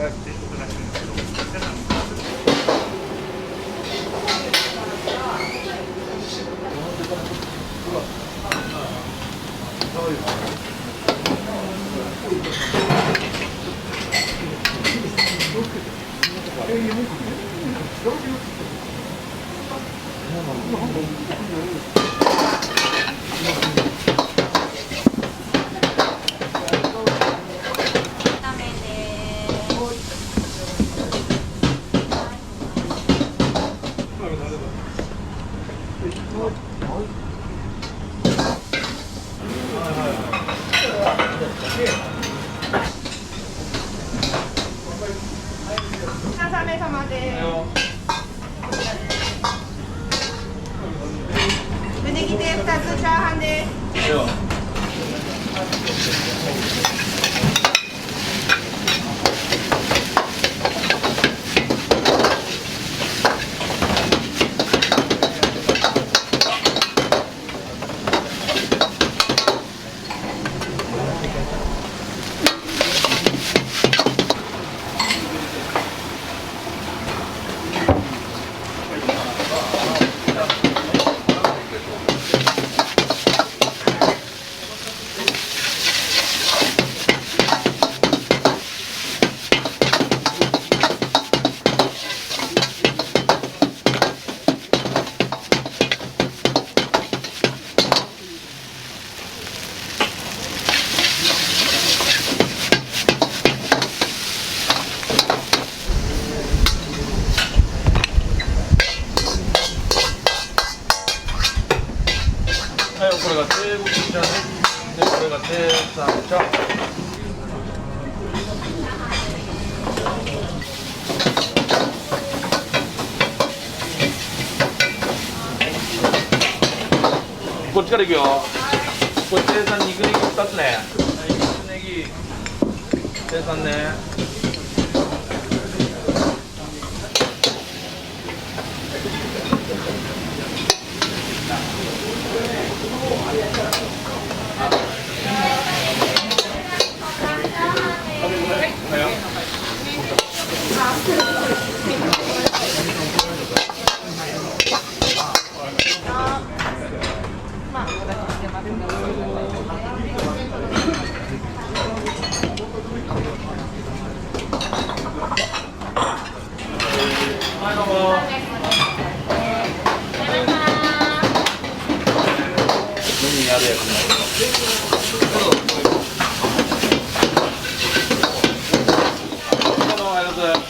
3名様です。胸ぎで2つチャーハンです。はい、これが定国茶ね。で、これが定三茶。こっちから行くよ。これ定三肉2つね。肉ネギ定三ね。はいどうも。何やるやつね。どうもありがとうございます。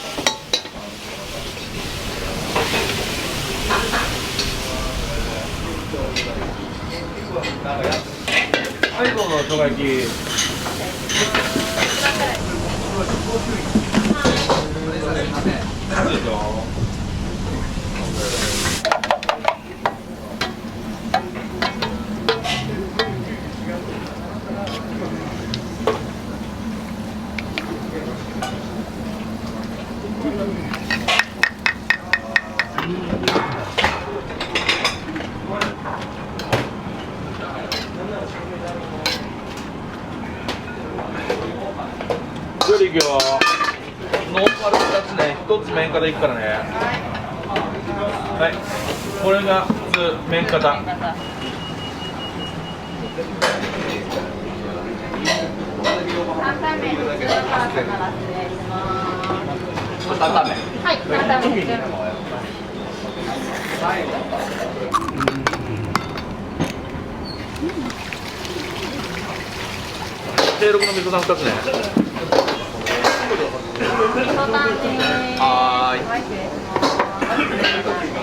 はいどうぞ生姜焼き。いいですよ。料理いくよ。ノーマル2つね。1つ麺からいくからね。はい。これが普通麺型。はい、担々麺です。6の味噌タン2つね。味噌タンです。はーい。はい、失礼します。味噌タンです。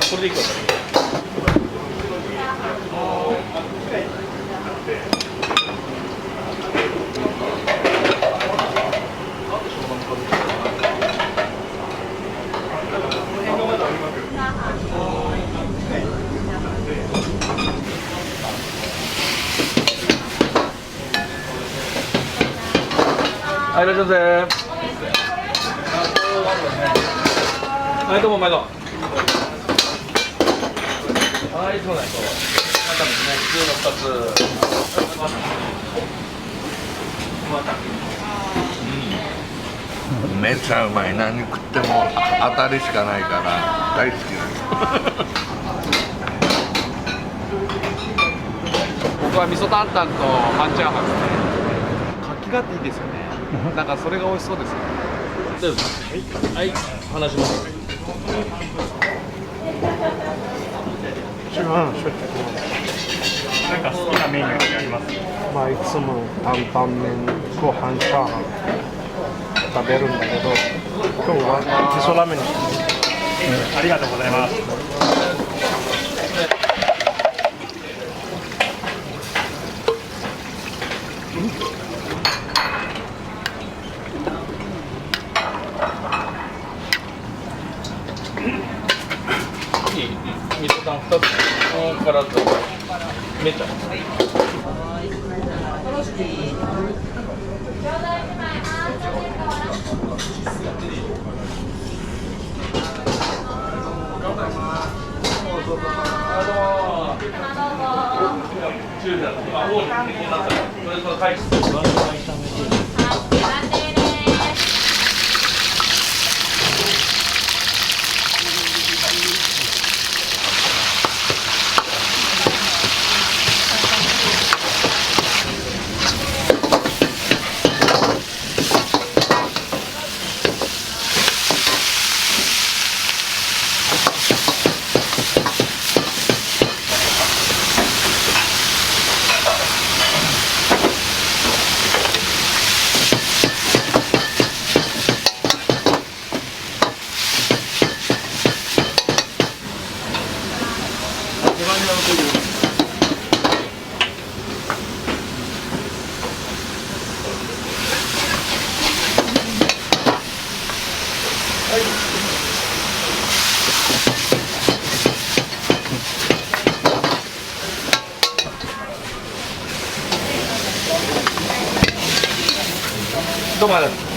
これでいくわ。はい、いらっしゃいませ。はい、どうも、毎度。はい、そうなんです。中ですね、普通の2つ。めっちゃうまい。何食っても当たりしかないから大好きです。僕は味噌担々と半チャーハンですね。活気があっていいですよね。なんかそれが美味しそうですよね。はい、話します。なんか好きなメニューってあります？まあいつも担々麺、ご飯、チャーハン食べるんだけど、今日は味噌ラーメンにして、ありがとうございます。味噌タン2つからとめっちゃどうもありがとう。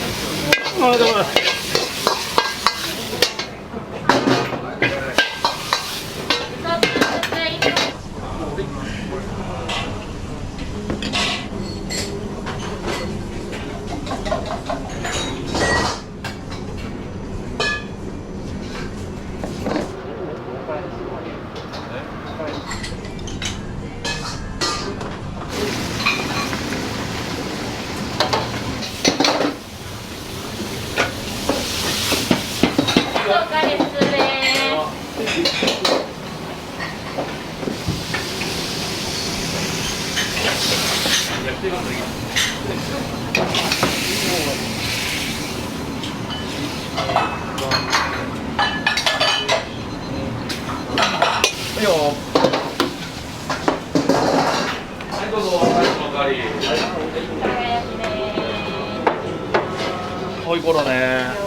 ホイコロね。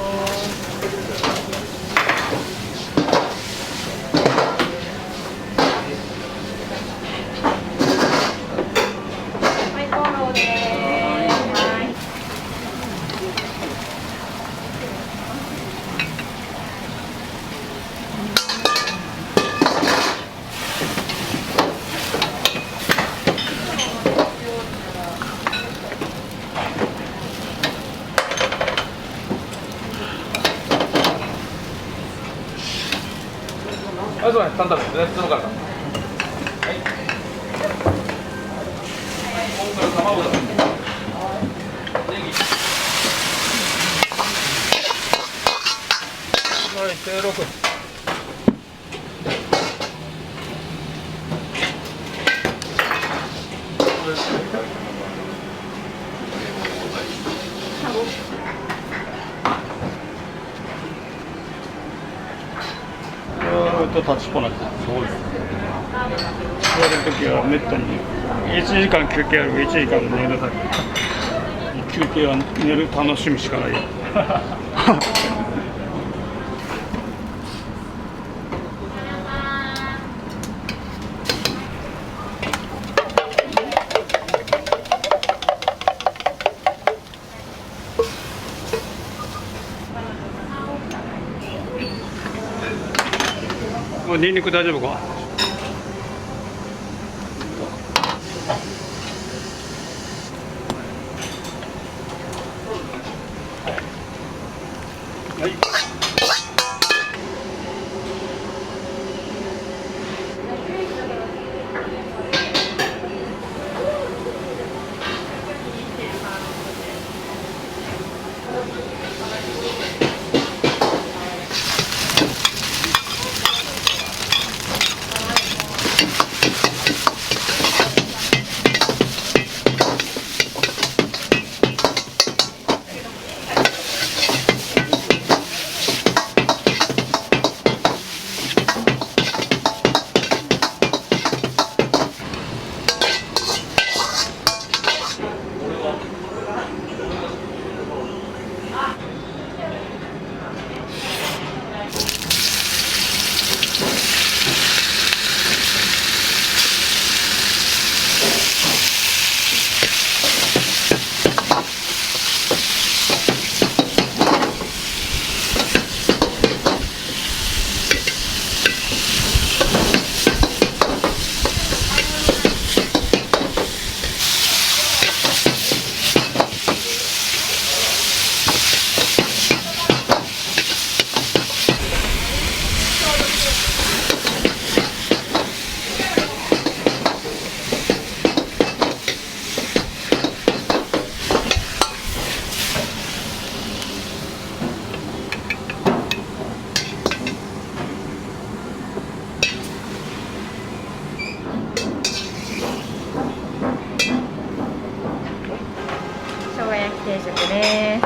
あ、そうね、担々麺、普通のから。それ卵だ。はい、16。ずっと立ちっぱなし。そうです。座る時はめったに1時間休憩ある1時間寝るだけ。休憩は寝る楽しみしかない。ニンニク大丈夫か？はい。生姜焼き定食です。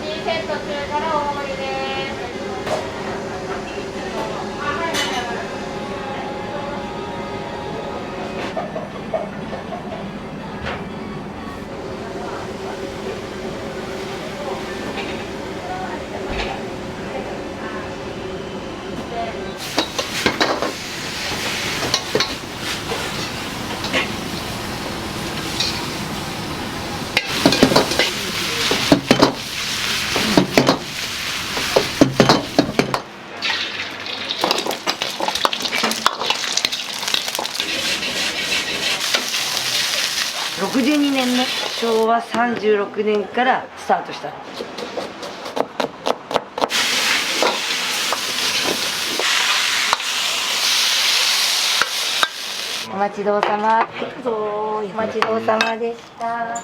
Tセット中から大盛りです。62年の昭和36年からスタートした。お待ちどうさま。お待ちどうさまでした。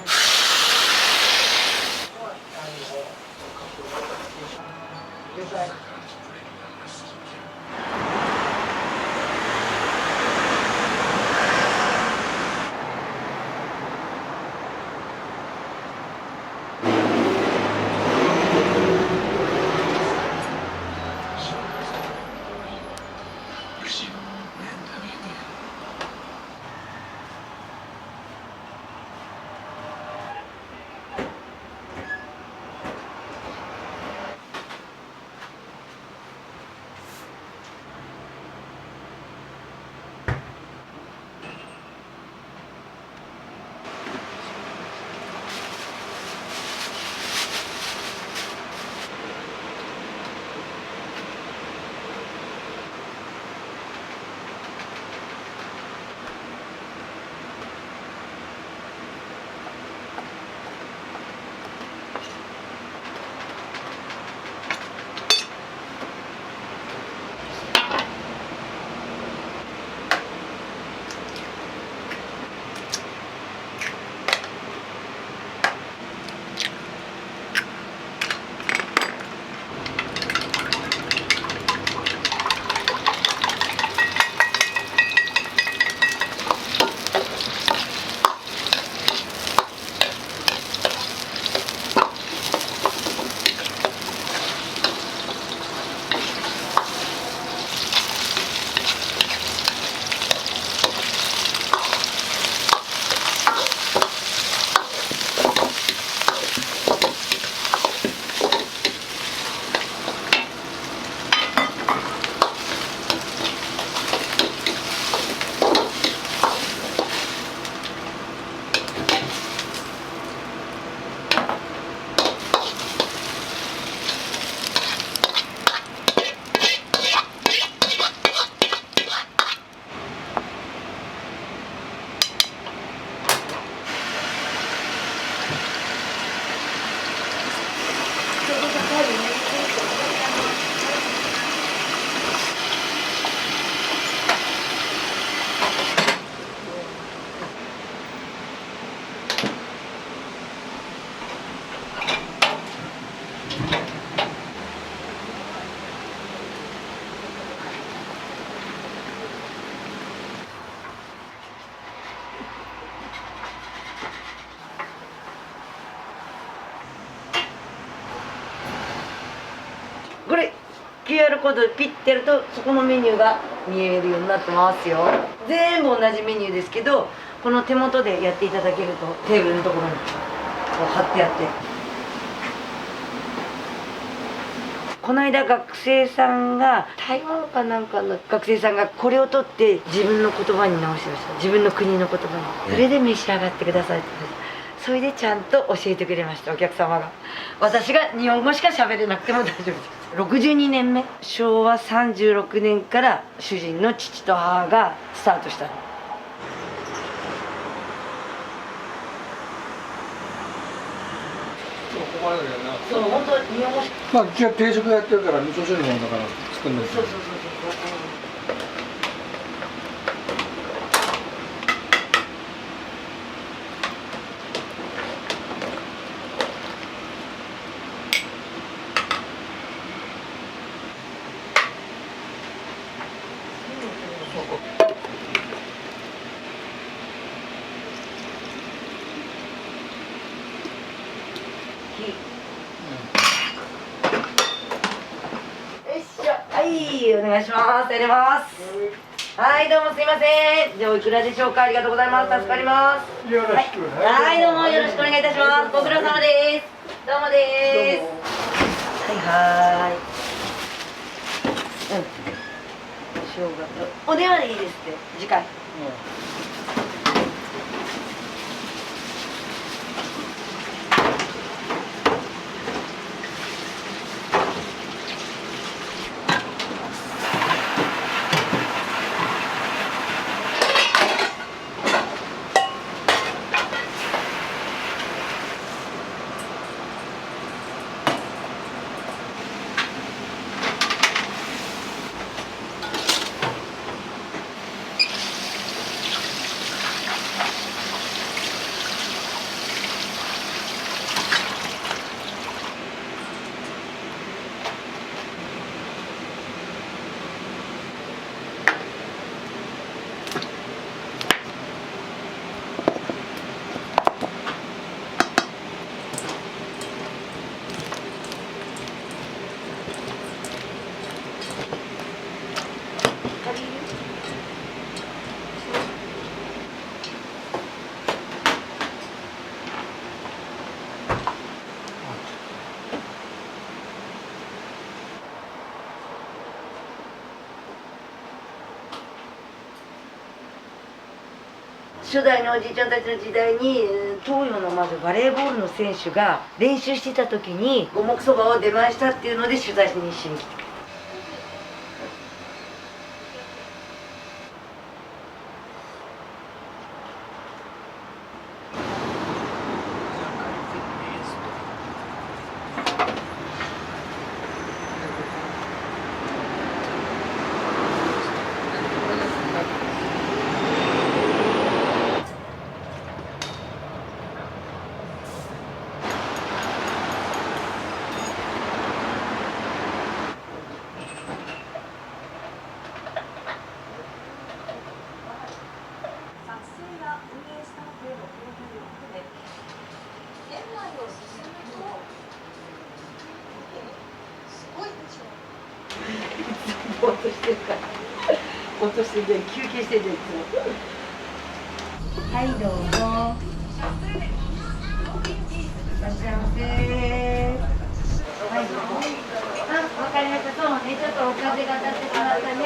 QR コードでピッてやるとそこのメニューが見えるようになってますよ。全部同じメニューですけど、この手元でやっていただけるとテーブルのところにこう貼ってあって、この間学生さんが台湾かなんかの学生さんがこれを取って自分の言葉に直してました。自分の国の言葉に、それで召し上がってくださいって言って、それでちゃんと教えてくれました、お客様が。私が日本語しか喋れなくても大丈夫です。62年目、昭和36年から主人の父と母がスタートしたの。そう、本当日本語しか。まあ、じゃあ定食やってるから味噌汁もだから作るんですよ。そうそうそうそう。はい、お願いします。やります。はい、どうもすいません。で、おいくらでしょうか。ありがとうございます。助かります。よろしく。はい、どうもよろしくお願いいたします。ご苦労様です。どうもです。はい。生姜とお電話でいいですって。次回。初代のおじいちゃんたちの時代に東洋のまずバレーボールの選手が練習してた時に五目そばを出前したっていうので取材しに一緒に来てくれた。ぼーっとしてるからぼーっとしてる休憩してるんですよ。はい、どうもいらっしゃいませ。はい、どうも。あ、わかりました。そうね、ちょっとお風が当たってしまったね。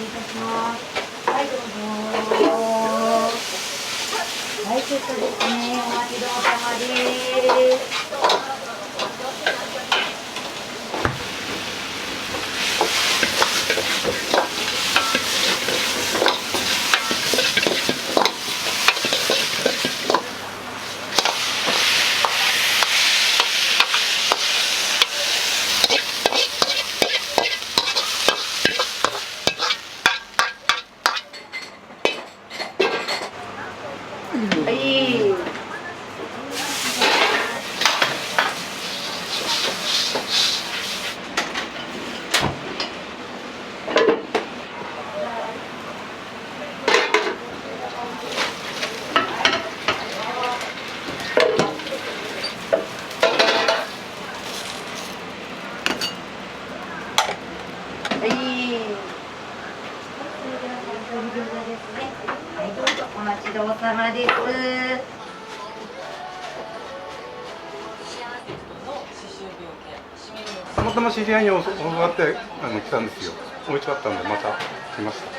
いたします。はい、どうぞ。はい、セットですね。お待ちどうさまです。はい。はい、どうぞお待ちどうさまです。たまたま知り合いに教わって来たんですよ。美味しかったんでまた来ました。こ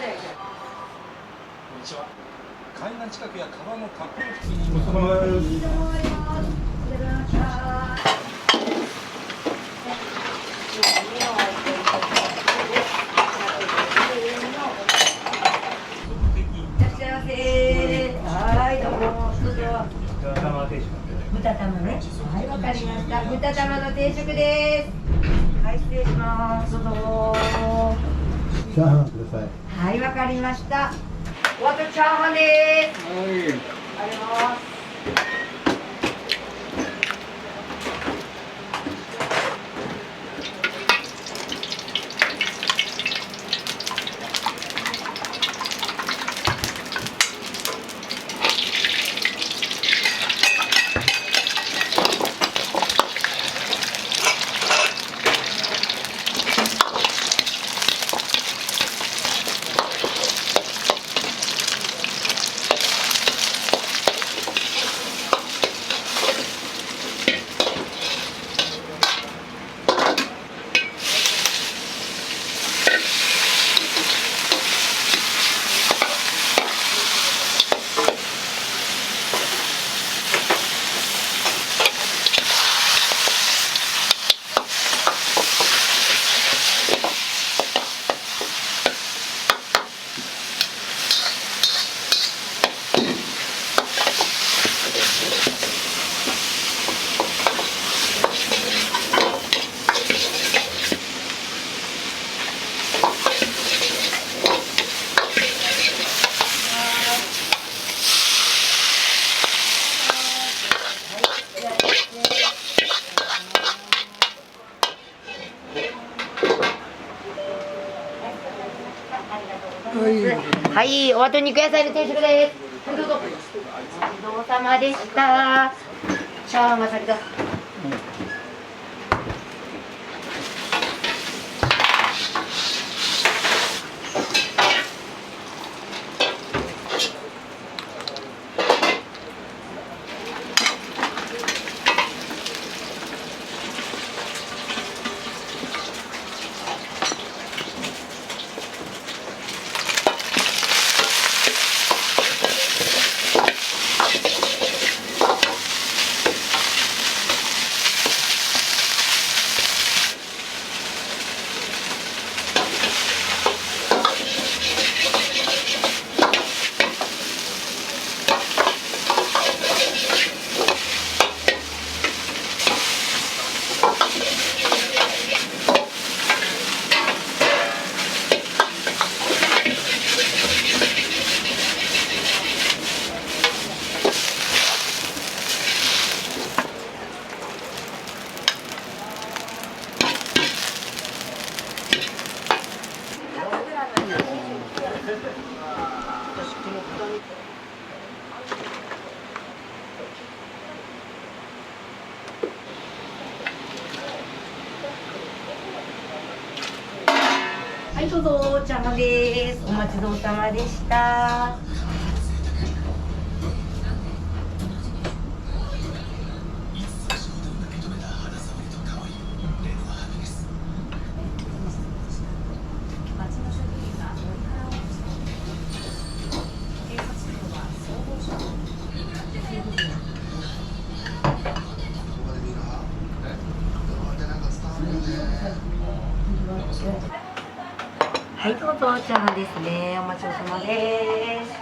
んにちは。海岸近くや川の河口付近にはい、どうも。豚玉ね。はい、わかりました。豚玉の定食です。はい、失礼します。どうぞ。チャーハンください。はい、わかりました。お後チャーハンです。はい。ありがとうございます。はい、お後肉野菜の定食です。どうぞ。お疲れ様でした。チャーハンが先だ。はい、どうぞ、チャーハンです。お待ちどうさまでした。はいどうぞお茶碗ですね。お待ちどおさまです。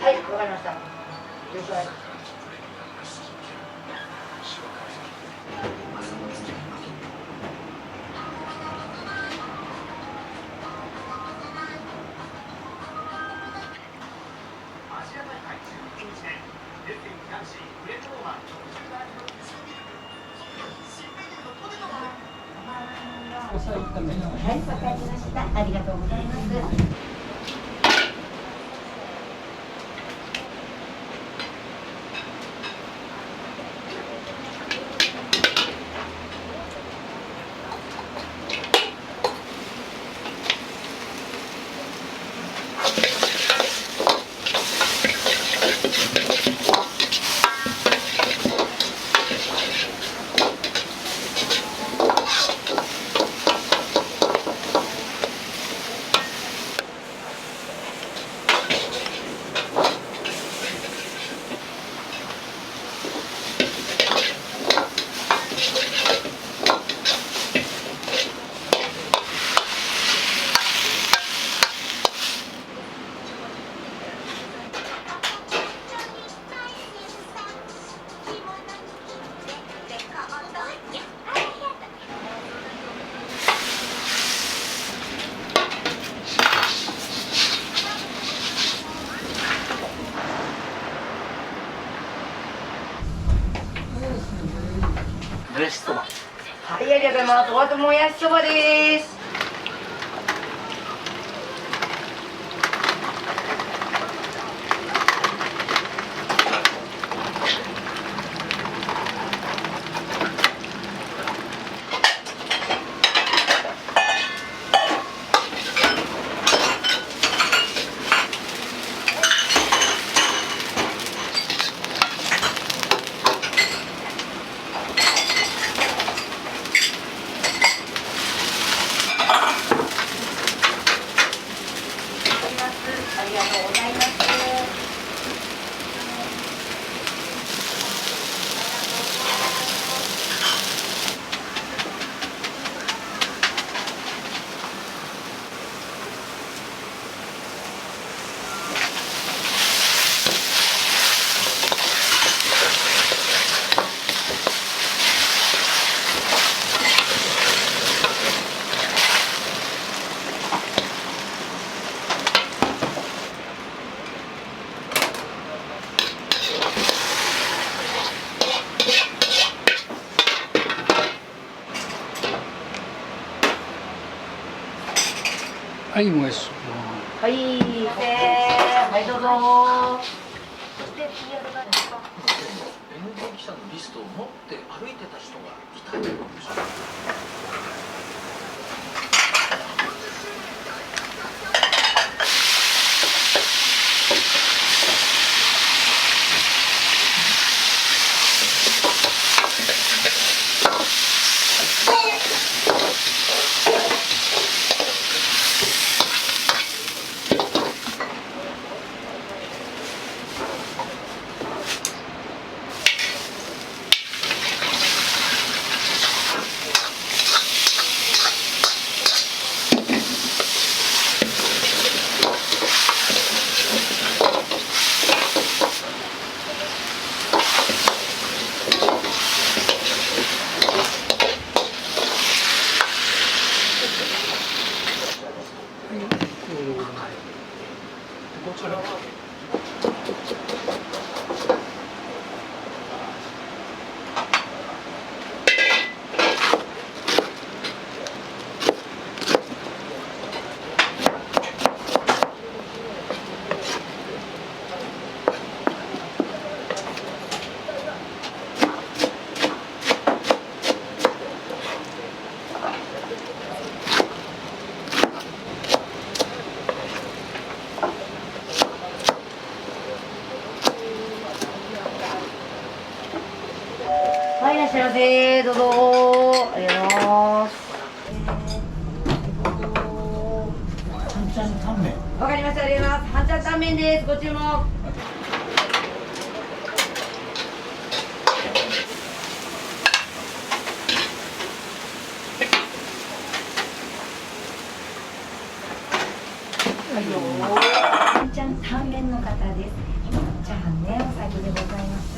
はい、わかりました。了解。はい、わかりました。ありがとうございます。もやしそば。はい、ありがとうございます。お後もやしそばです。ありがとうございます。はい、もやし。はい、はい、どうぞ。NG 記者のリストを持って歩いてた人がいたんでしょうか。はい、いらっしゃいませ。どうぞ。ありがとうございます。ちゃんタンメン。わかりました、ありがとうございます。半ちゃんタンメンです。ご注文。半ちゃんタンメンの方です。チャーハンね、お先でございます。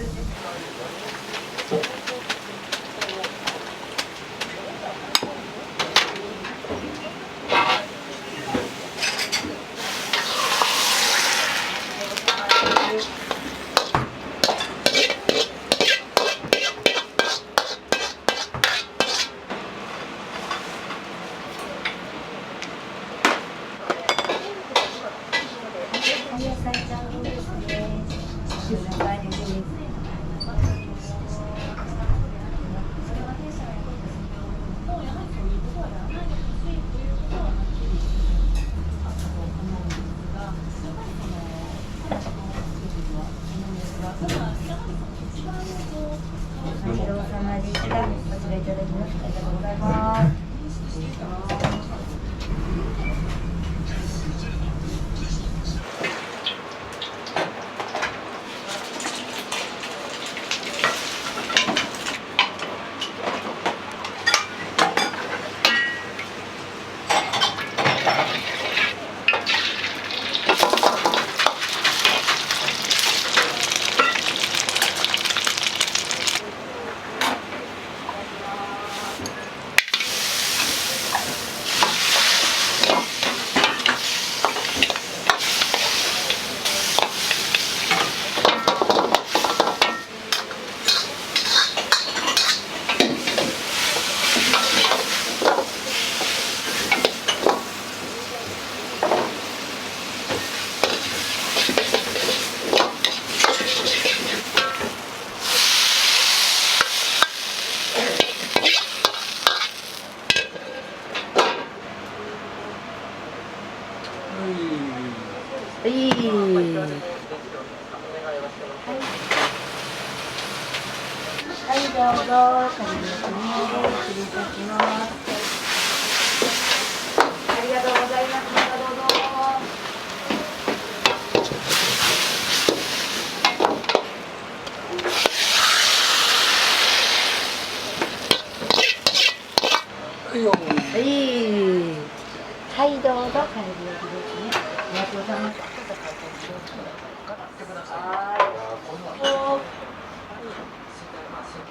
はい、どうぞ、カレー焼きですね。ありがとうございます。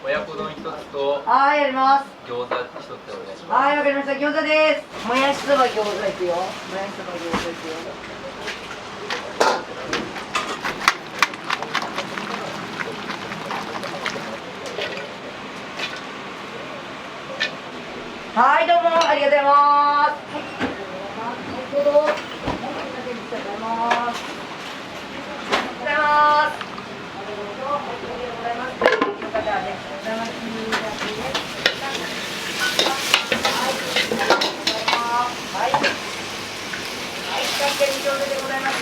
親子丼一つと、はい、やります。餃子一つでお願いします。はい、わかりました。餃子です。もやしそば餃子いくよ。もやしそば餃子いくよ。はい、どうもありがとうございます。はい、どうぞ。ありがとうございます。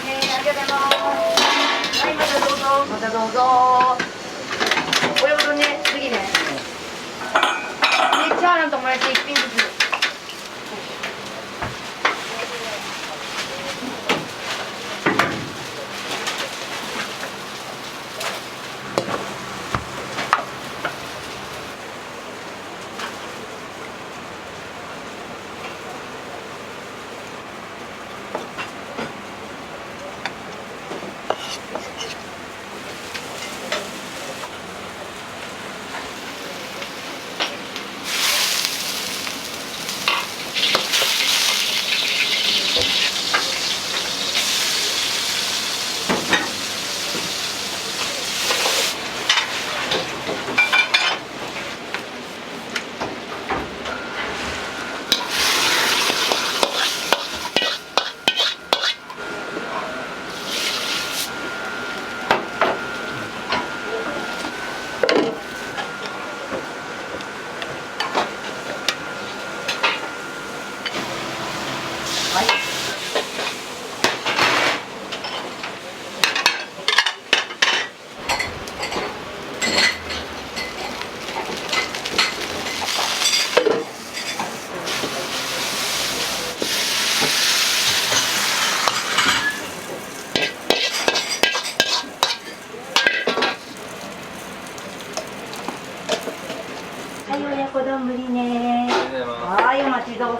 ありがとうございます。またどうぞ。親子丼ね、次ね。チャーハンともやし一品ずつ。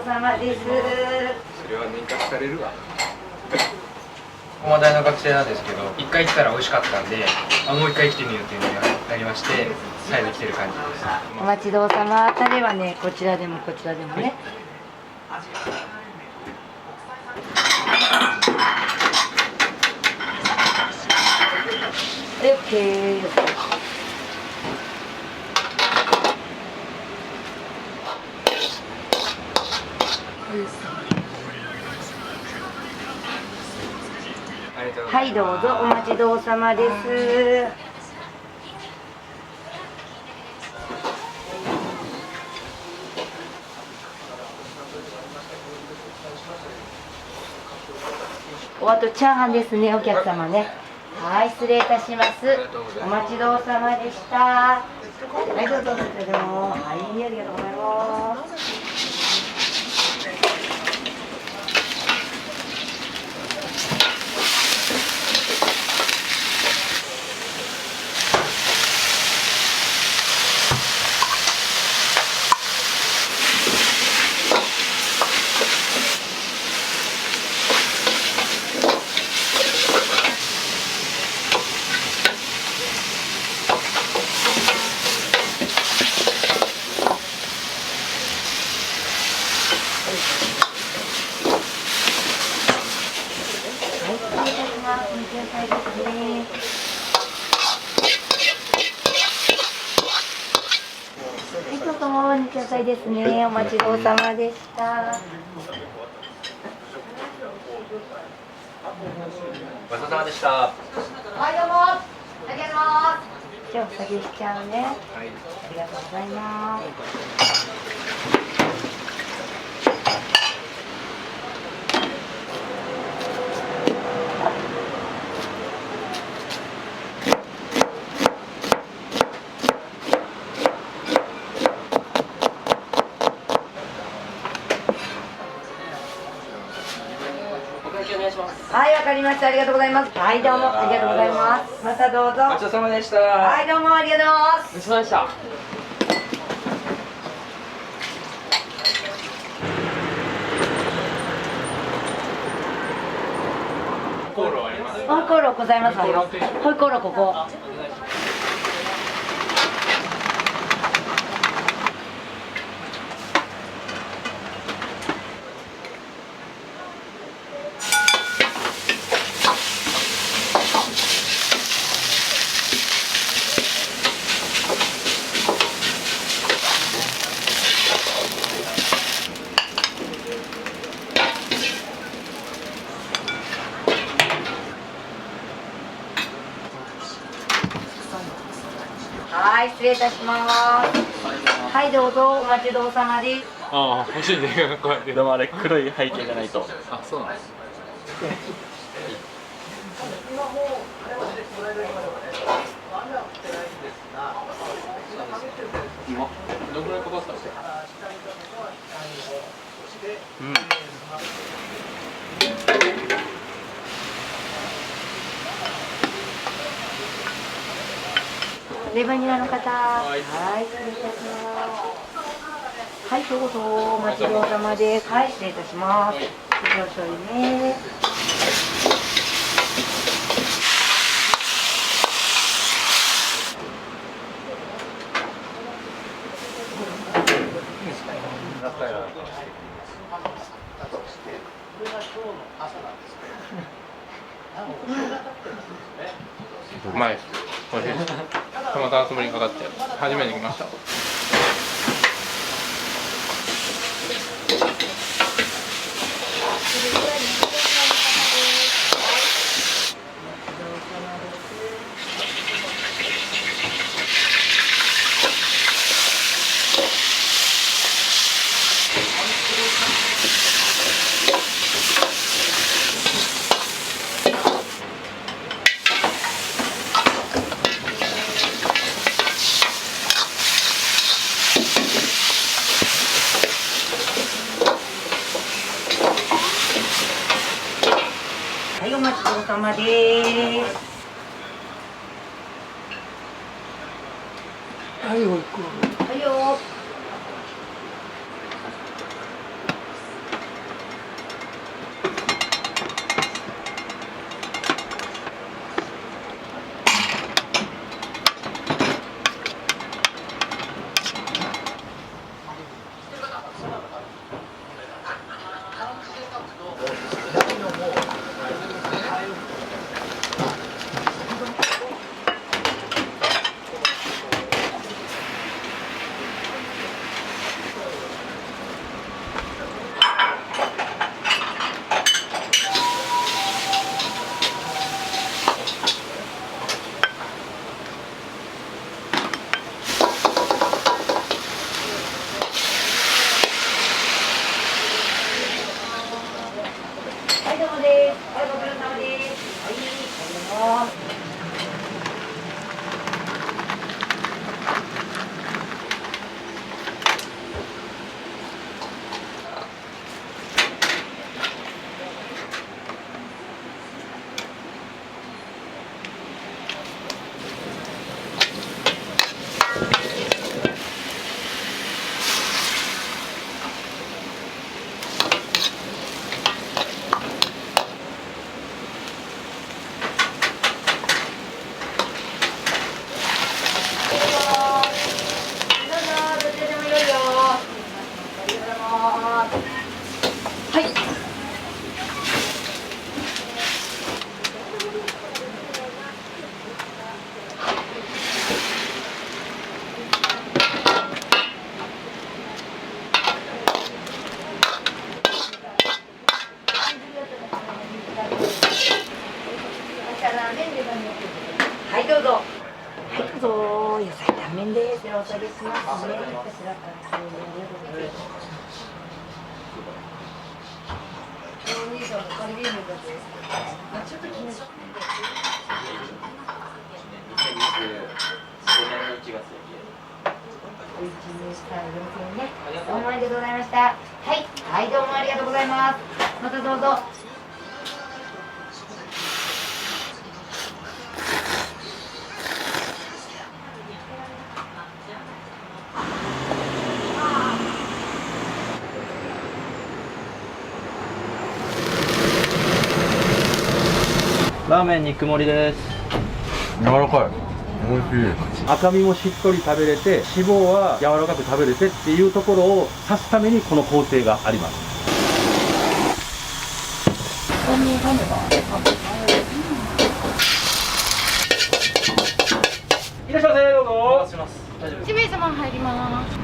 うさまです。それは年間されるわ。駒大の学生なんですけど、一回来たら美味しかったんで、もう一回来てみようっていうのになりまして、再度来てる感じです。お待ちどうさま。タレはね、こちらでもこちらでもね。オッケー。はい、どうぞお待ちどうさまです。おあとチャーハンですね、お客様ね。はい、失礼いたします。お待ちどうさまでした。はい、どうぞ、それでも。はい、ありがとうございます。野菜ですね。お待ちどうさまでした。ごちそうさまでした。はい、どうも。ありがとうございます。じゃあ、お下げしちゃうね。はい。ありがとうございます。はい、わかりました。ありがとうございます。はい、どうもありがとうございます。またどうぞ。ごちそうさまでした。はい、どうもありがとうございます。ごちそうさまでした。ホイコーローございますよ。ホイコーローここ。はい、失礼いたします。はい、どうぞお待ちどうさまです。ああ、欲しいね。こうやってでもあれ黒い背景じゃないと。あ、そうなんです。どのぐらいかかったんですか。うん。レバニラの方、はい、失礼いたします。はい、どうぞお待ちどうさまです。はい、失礼いたします。少々ね。うまいです。美味しいです。たまたまつぶりにかかって初めて来ました。はい、お待ちどうさまです。はい、おいく。はいよ。はい、ご苦労様です。はい、ありがとうございます。はい、どうぞ。はい、どうぞ。野菜タンメンです。お下げしますね。こちらからありがとうございます。お兄さんのカリビームだと。ちょっと気にし。お前でございました。はい、はい、どうもありがとうございます。またどうぞ。ラーメン肉盛りです。柔らかい。美味しい。赤身もしっとり食べれて、脂肪は柔らかく食べれてっていうところを指すためにこの工程があります。いらっしゃいませ、どうぞ。1名様入ります。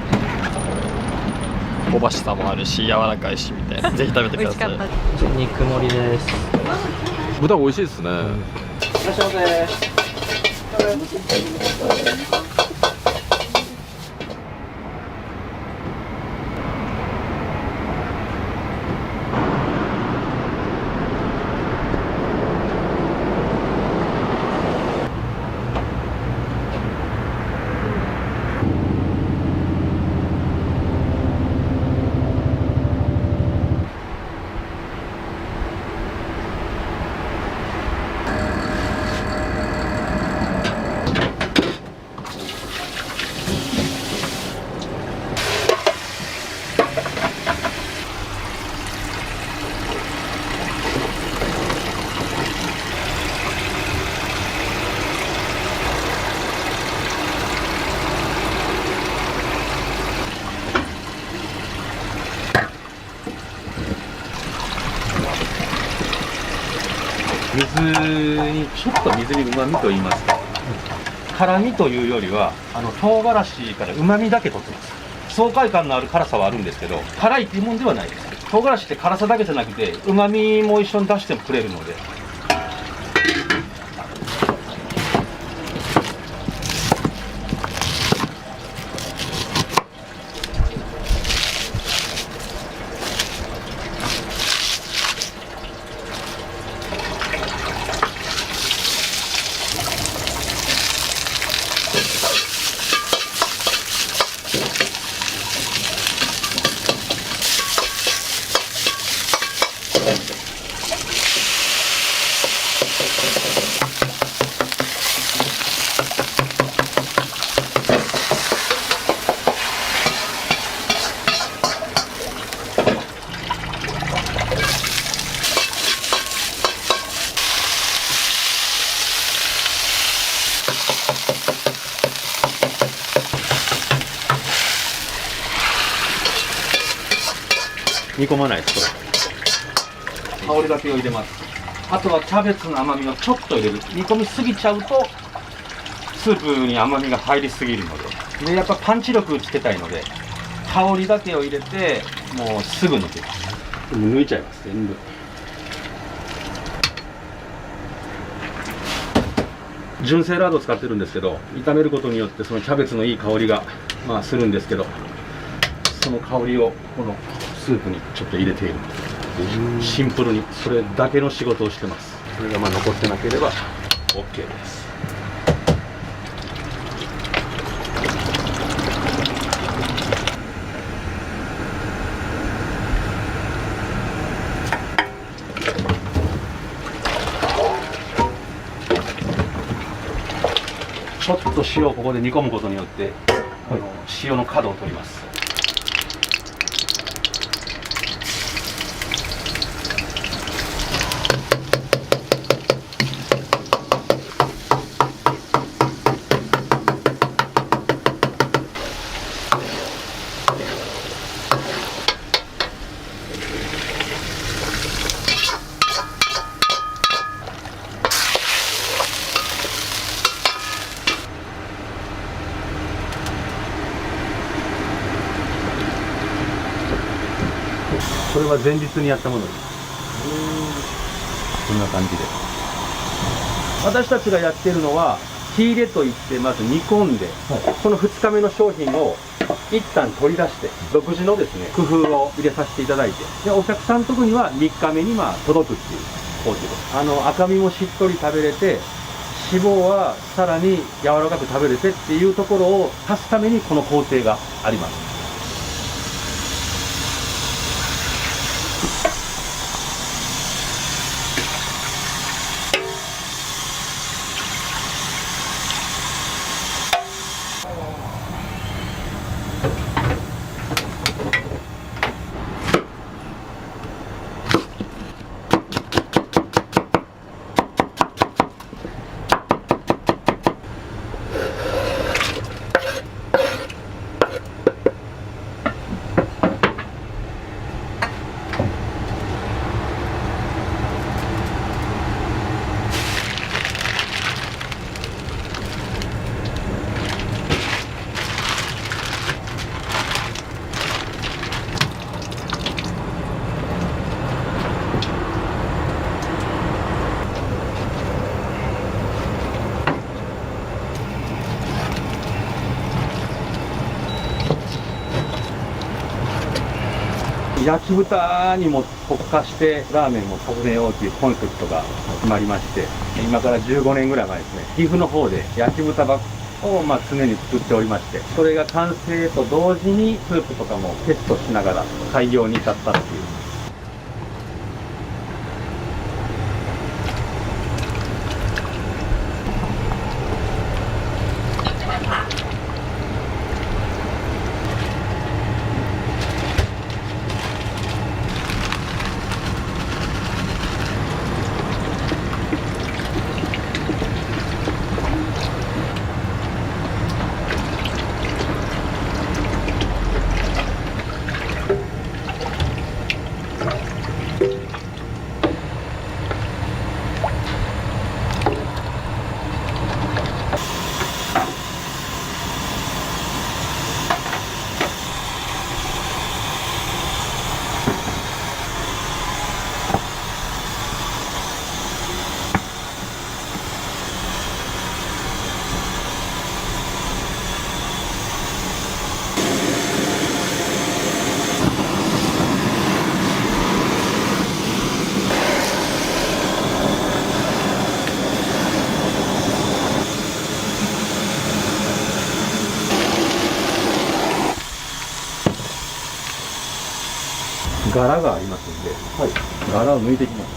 香ばしさもあるし、柔らかいしみたいな。ぜひ食べてください。肉盛りです。豚美味しいですね。いらっしゃいませ。水にちょっと水に旨味と言いますか、辛みというよりは唐辛子から旨味だけ取ってます。爽快感のある辛さはあるんですけど、辛いっていうもんではないです。唐辛子って辛さだけじゃなくて旨味も一緒に出してもくれるので。煮込まないです。これ香りだけを入れます。あとはキャベツの甘みをちょっと入れる。煮込みすぎちゃうとスープに甘みが入りすぎるので、やっぱパンチ力つけたいので香りだけを入れてもうすぐ抜けます。抜いちゃいます。全部純正ラードを使ってるんですけど、炒めることによってそのキャベツのいい香りがするんですけど、その香りをこのスープにちょっと入れている。シンプルにそれだけの仕事をしてます。それがまあ残ってなければ OK です。ちょっと塩をここで煮込むことによって、塩の角を取ります。これは前日にやったものです。こんな感じで。私たちがやっているのは火入れといってまず煮込んで、その2日目の商品を一旦取り出して独自のですね工夫を入れさせていただいて、でお客さんのとこには3日目に届くっていう工程です。赤身もしっとり食べれて、脂肪はさらに柔らかく食べれてっていうところを足すためにこの工程があります。焼き豚にも特化してラーメンも食べようというコンセプトが決まりまして、今から15年ぐらい前ですね、岐阜の方で焼き豚を常に作っておりまして、それが完成と同時にスープとかもテストしながら開業に至ったっていう。柄がありますので、柄を抜いていきます。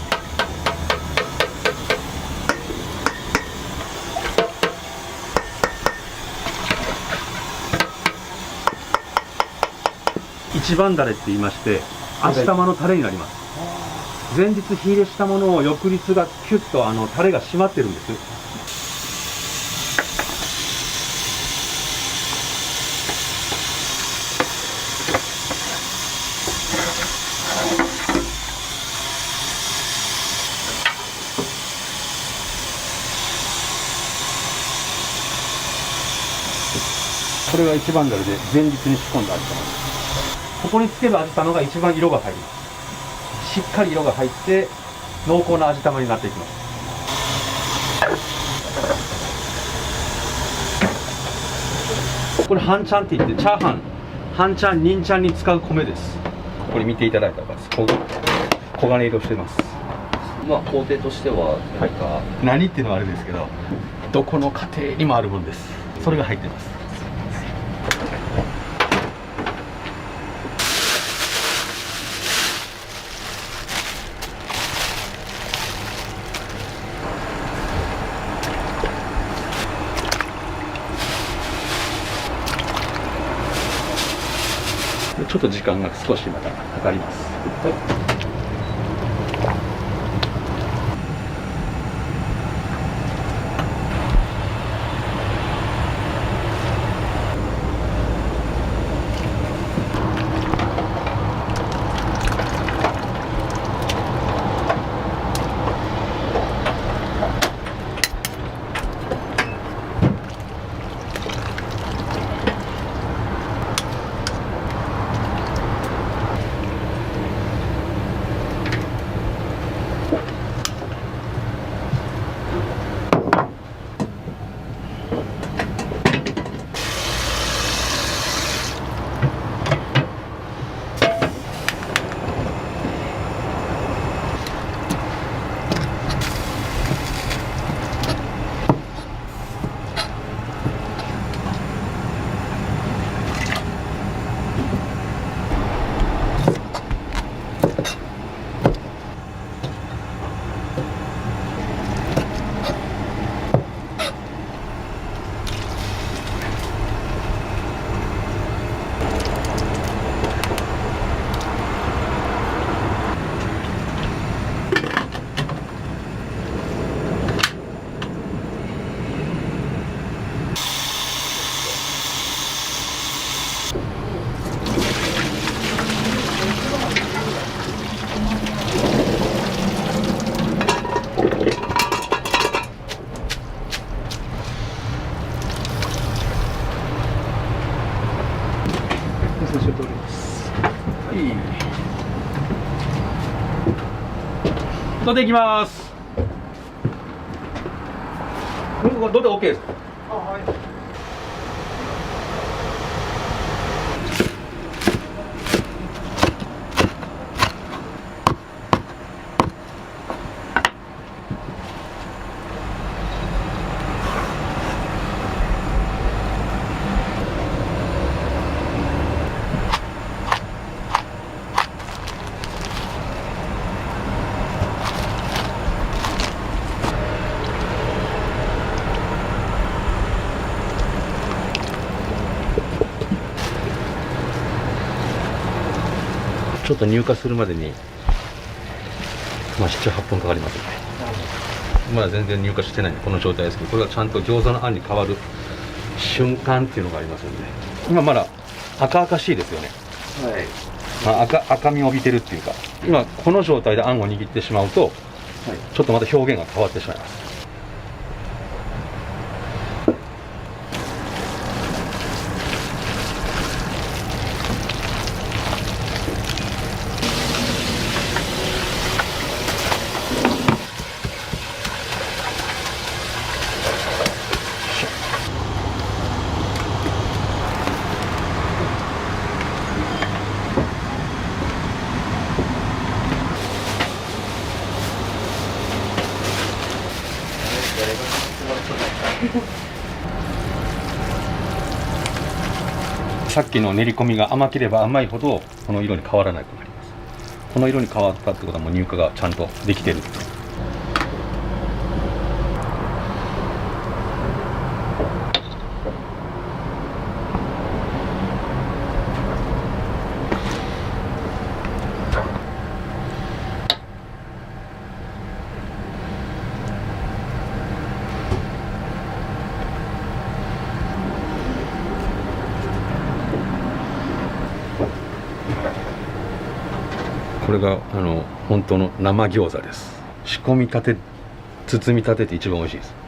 一番だれって言いまして、味玉のタレになります。前日火入れしたものを翌日がキュッとタレが締まってるんです。これが一番だれで前日に仕込んだ味玉です。ここにつける味玉が一番色が入ります。しっかり色が入って濃厚な味玉になっていきます。これ半チャンって言ってチャーハン、半チャン、ニンチャンに使う米です。これ見ていただいたら分かります。黄金色してます。まあ工程としては何か、何っていうのはあれですけど、どこの家庭にもあるものです。それが入ってます。ちょっと時間が少しまたかかります。取っていきます。どうで OK ですか？はい。ちょっと入荷するまでに、まあ、7、8分かかりますね。まだ全然入荷してないんでこの状態ですけど、これがちゃんと餃子のあんに変わる瞬間っていうのがありますんで、今まだ赤々しいですよね。はい。まあ、赤みを帯びてるっていうか、今この状態であんを握ってしまうと、ちょっとまた表現が変わってしまいます。さっきの練り込みが甘ければ甘いほどこの色に変わらなくなります。この色に変わったってことはもう入荷がちゃんとできてる。これが本当の生餃子です。仕込みたて、包みたてって一番美味しいです。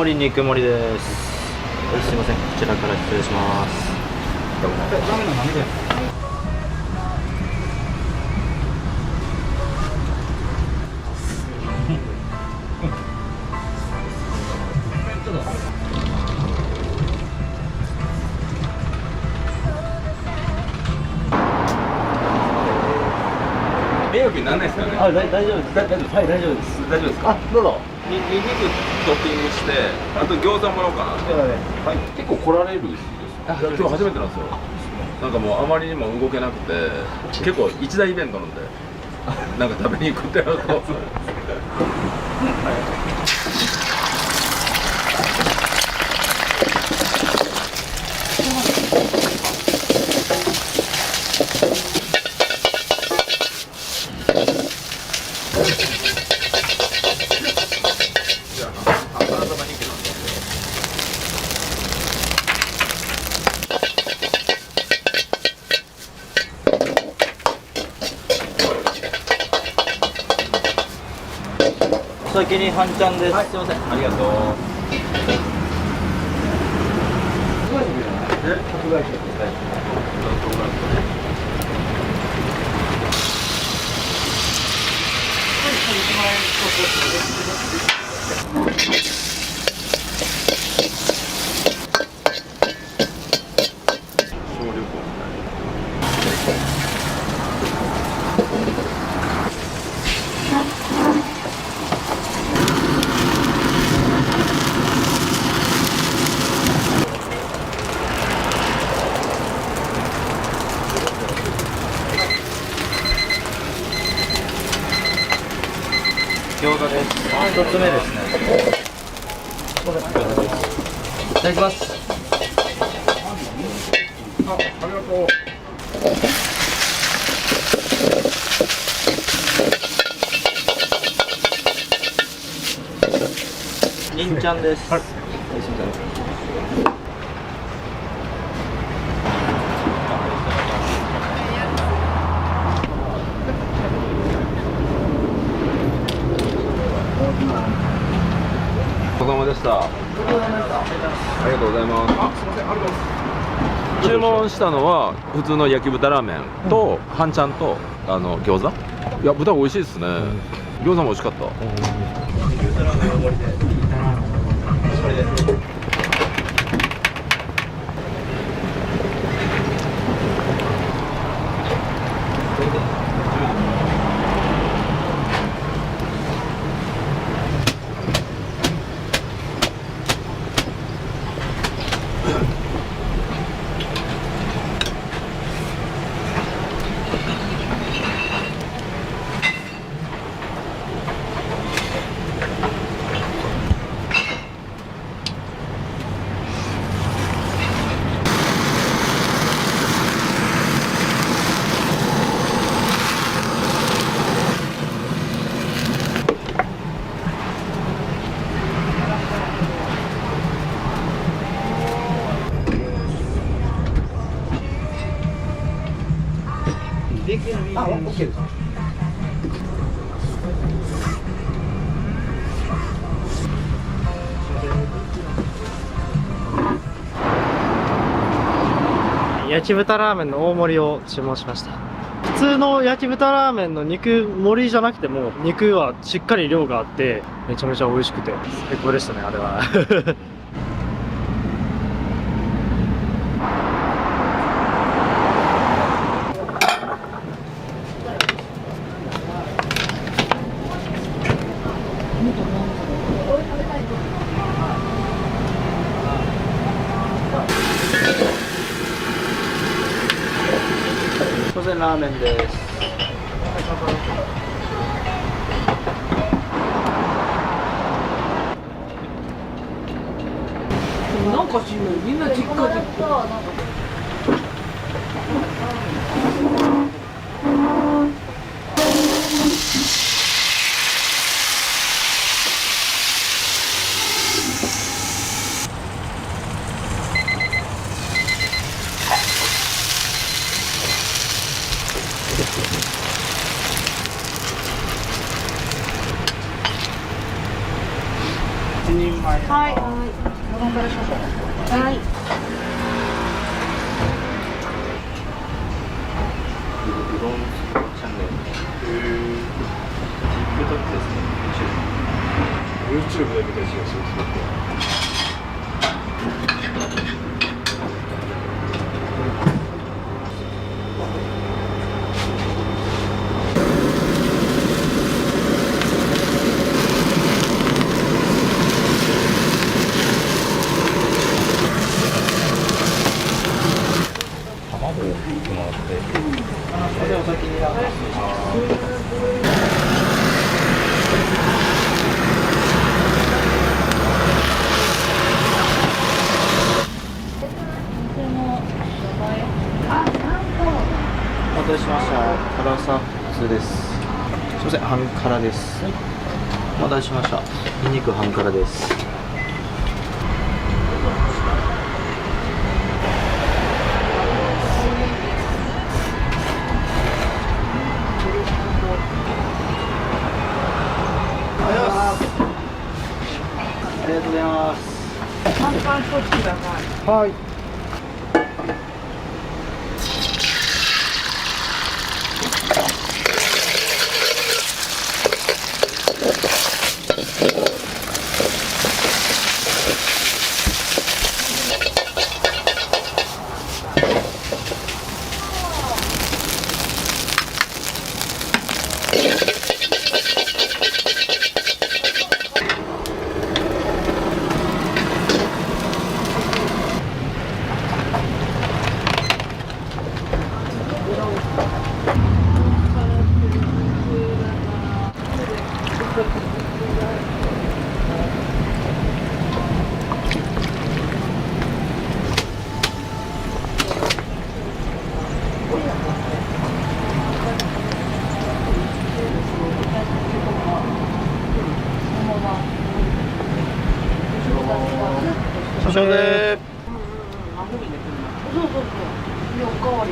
り肉盛りです。すいません、こちらから失礼します。ラーメンの何で迷惑にならないですかね。大丈夫です。大丈夫です。はい、大丈夫です。大丈夫ですか。どうぞ。肉トッピングして、あと餃子もらおうかな。はい。結構来られるんです。今日初めてなんですよ。なんかもうあまりにも動けなくて、結構一大イベントなんで、なんか食べに行くってなると。お先に半ちゃんです。すいません。ありがとう。餃子です。一つ目ですね。いただきます。ありがとう。りんちゃんです。はい。お疲れ様でした。ありがとうございます。あ、すみません、ありがとうございます。注文したのは普通の焼き豚ラーメンと半ちゃんと餃子。いや、豚美味しいですね。餃子も美味しかった。牛ラーメン大盛りで。それで。あ、OK です。焼き豚ラーメンの大盛りを注文しました。普通の焼き豚ラーメンの肉盛りじゃなくても肉はしっかり量があってめちゃめちゃ美味しくて最高でしたね、あれは。当然ラーメンです。なんかしんない、みんな実家で。一人前。はい。からしましょう。はい。うどんチャンネル。TikTok ですね。YouTube で見た気がします。お待たせしました。辛さ普通です。すみません、半辛です。お待たせしました。ニンニク半辛です。ありがとうございます。パンパン一つください。はい。少々で。そうそうそう。おかわり。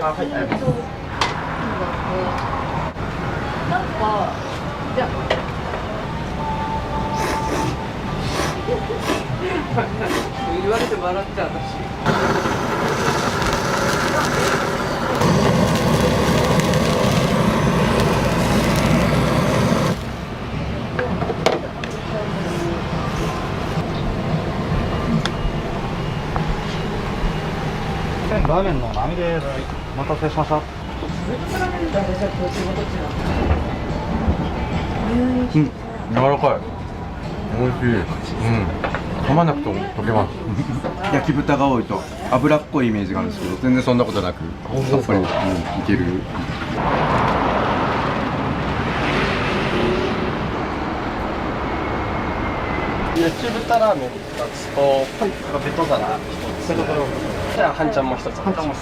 あ、はい、ありがとうございます。なんか、じゃ言われて笑っちゃう私。ラーメンの波です。お待たせしました。うん、柔らかい。美味しい。うん。噛まなくても溶けます。焼き豚が多いと脂っこいイメージがあるんですけど、全然そんなことなくさっぱり、いける。焼き豚ラーメン2つと、ベト皿1つ。じゃあ半ちゃんも1つ。半ちゃんも1つ。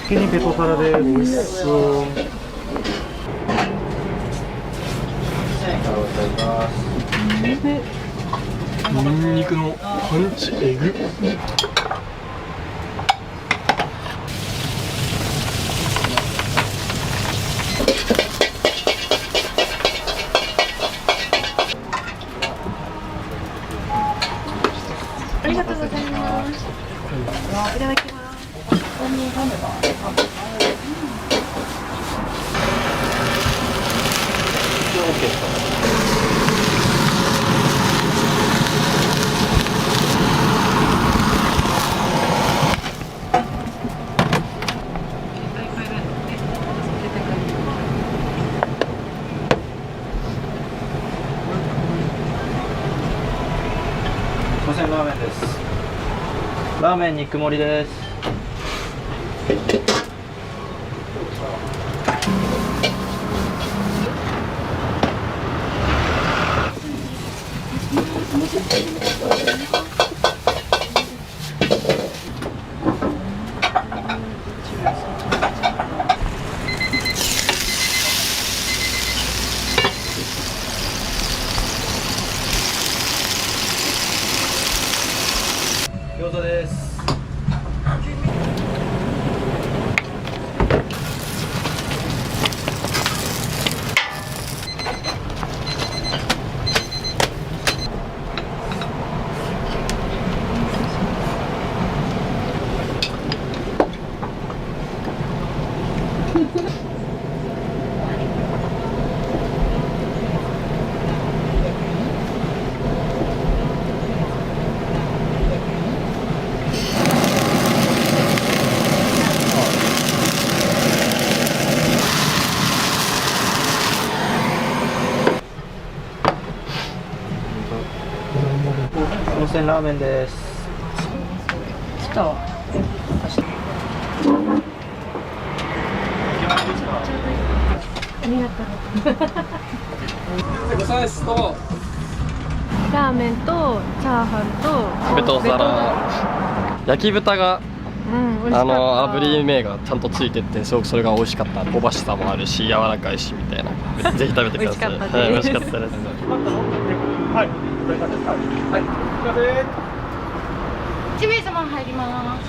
次にベトサラです。ニンニクのパンチエグ。ありがとうございます。いただきます。すいません、ラーメンです。ラーメン肉盛りです。せんラーメンです。来たわ。ありがとう。ごちそうさまですとラーメンとチャーハンとベト皿、焼き豚が、美味しかった。炙り目がちゃんとついてて、すごくそれが美味しかった。香ばしさもあるし、柔らかいしみたいな。ぜひ食べてください。はい、美味しかったです。はい、はい、1名様入ります。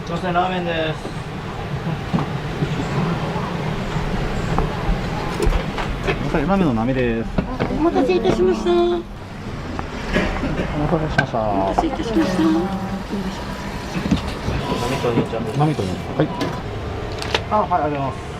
すいません、ラーメンです。ラーメンの波です。お待たせいたしました。お待たせしました。お待たせいたしました。波と兄ちゃんです。波と兄ちゃん。はい。あ、はい、ありがとうございます。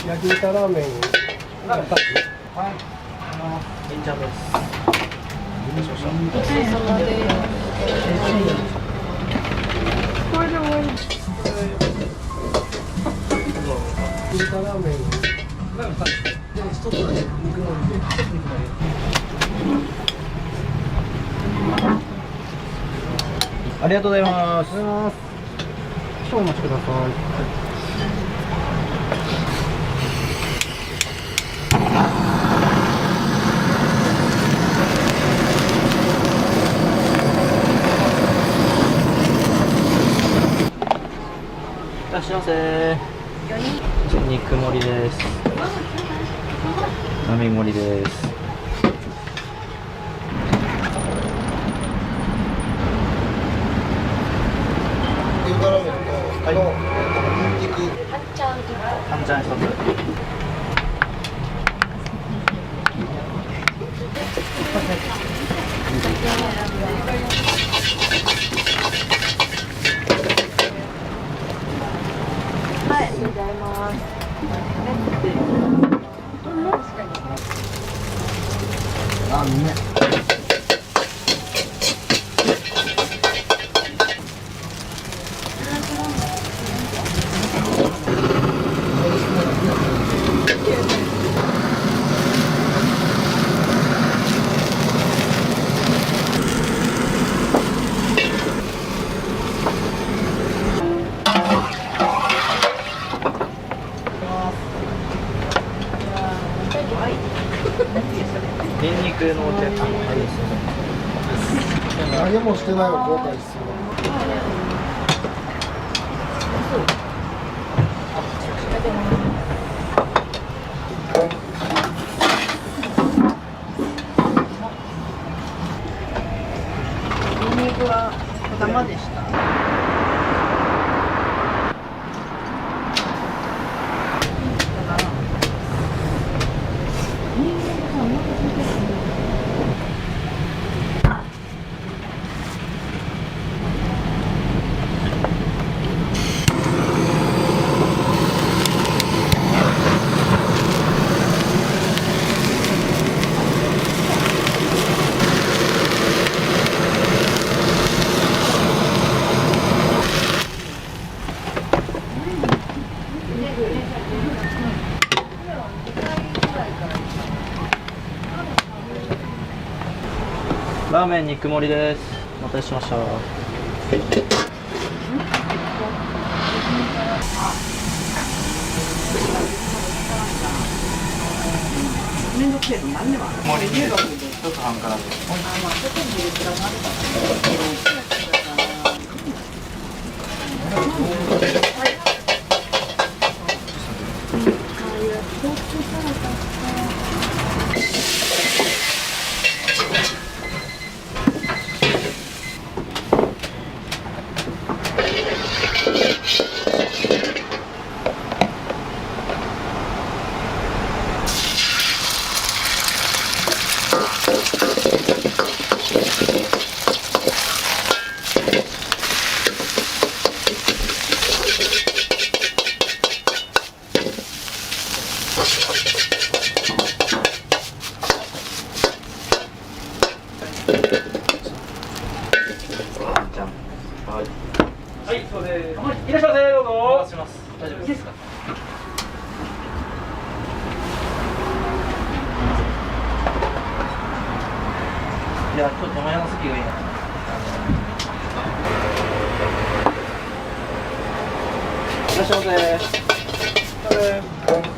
焼き豚ラーメン。はい。銀ちゃんです。ごちそうさまです。これで終わり。焼き豚ラーメン。一つだけ肉のりで、ありがとうございます。少々お待ちください。いらっしゃいませ。肉盛りです。並盛りです。はい。半チャン一つ。はい、ありがとうございます。あ、うめえ。ニンニクのお茶、ありですね。何もしてないわ、後悔するわ。ニンニクは生でした。ラーメン肉盛りです。お待たせしました。めんどくせえの何でもある。盛りで一つ半からです。じゃあちょっと手前の席がいいな。いらっしゃいませ。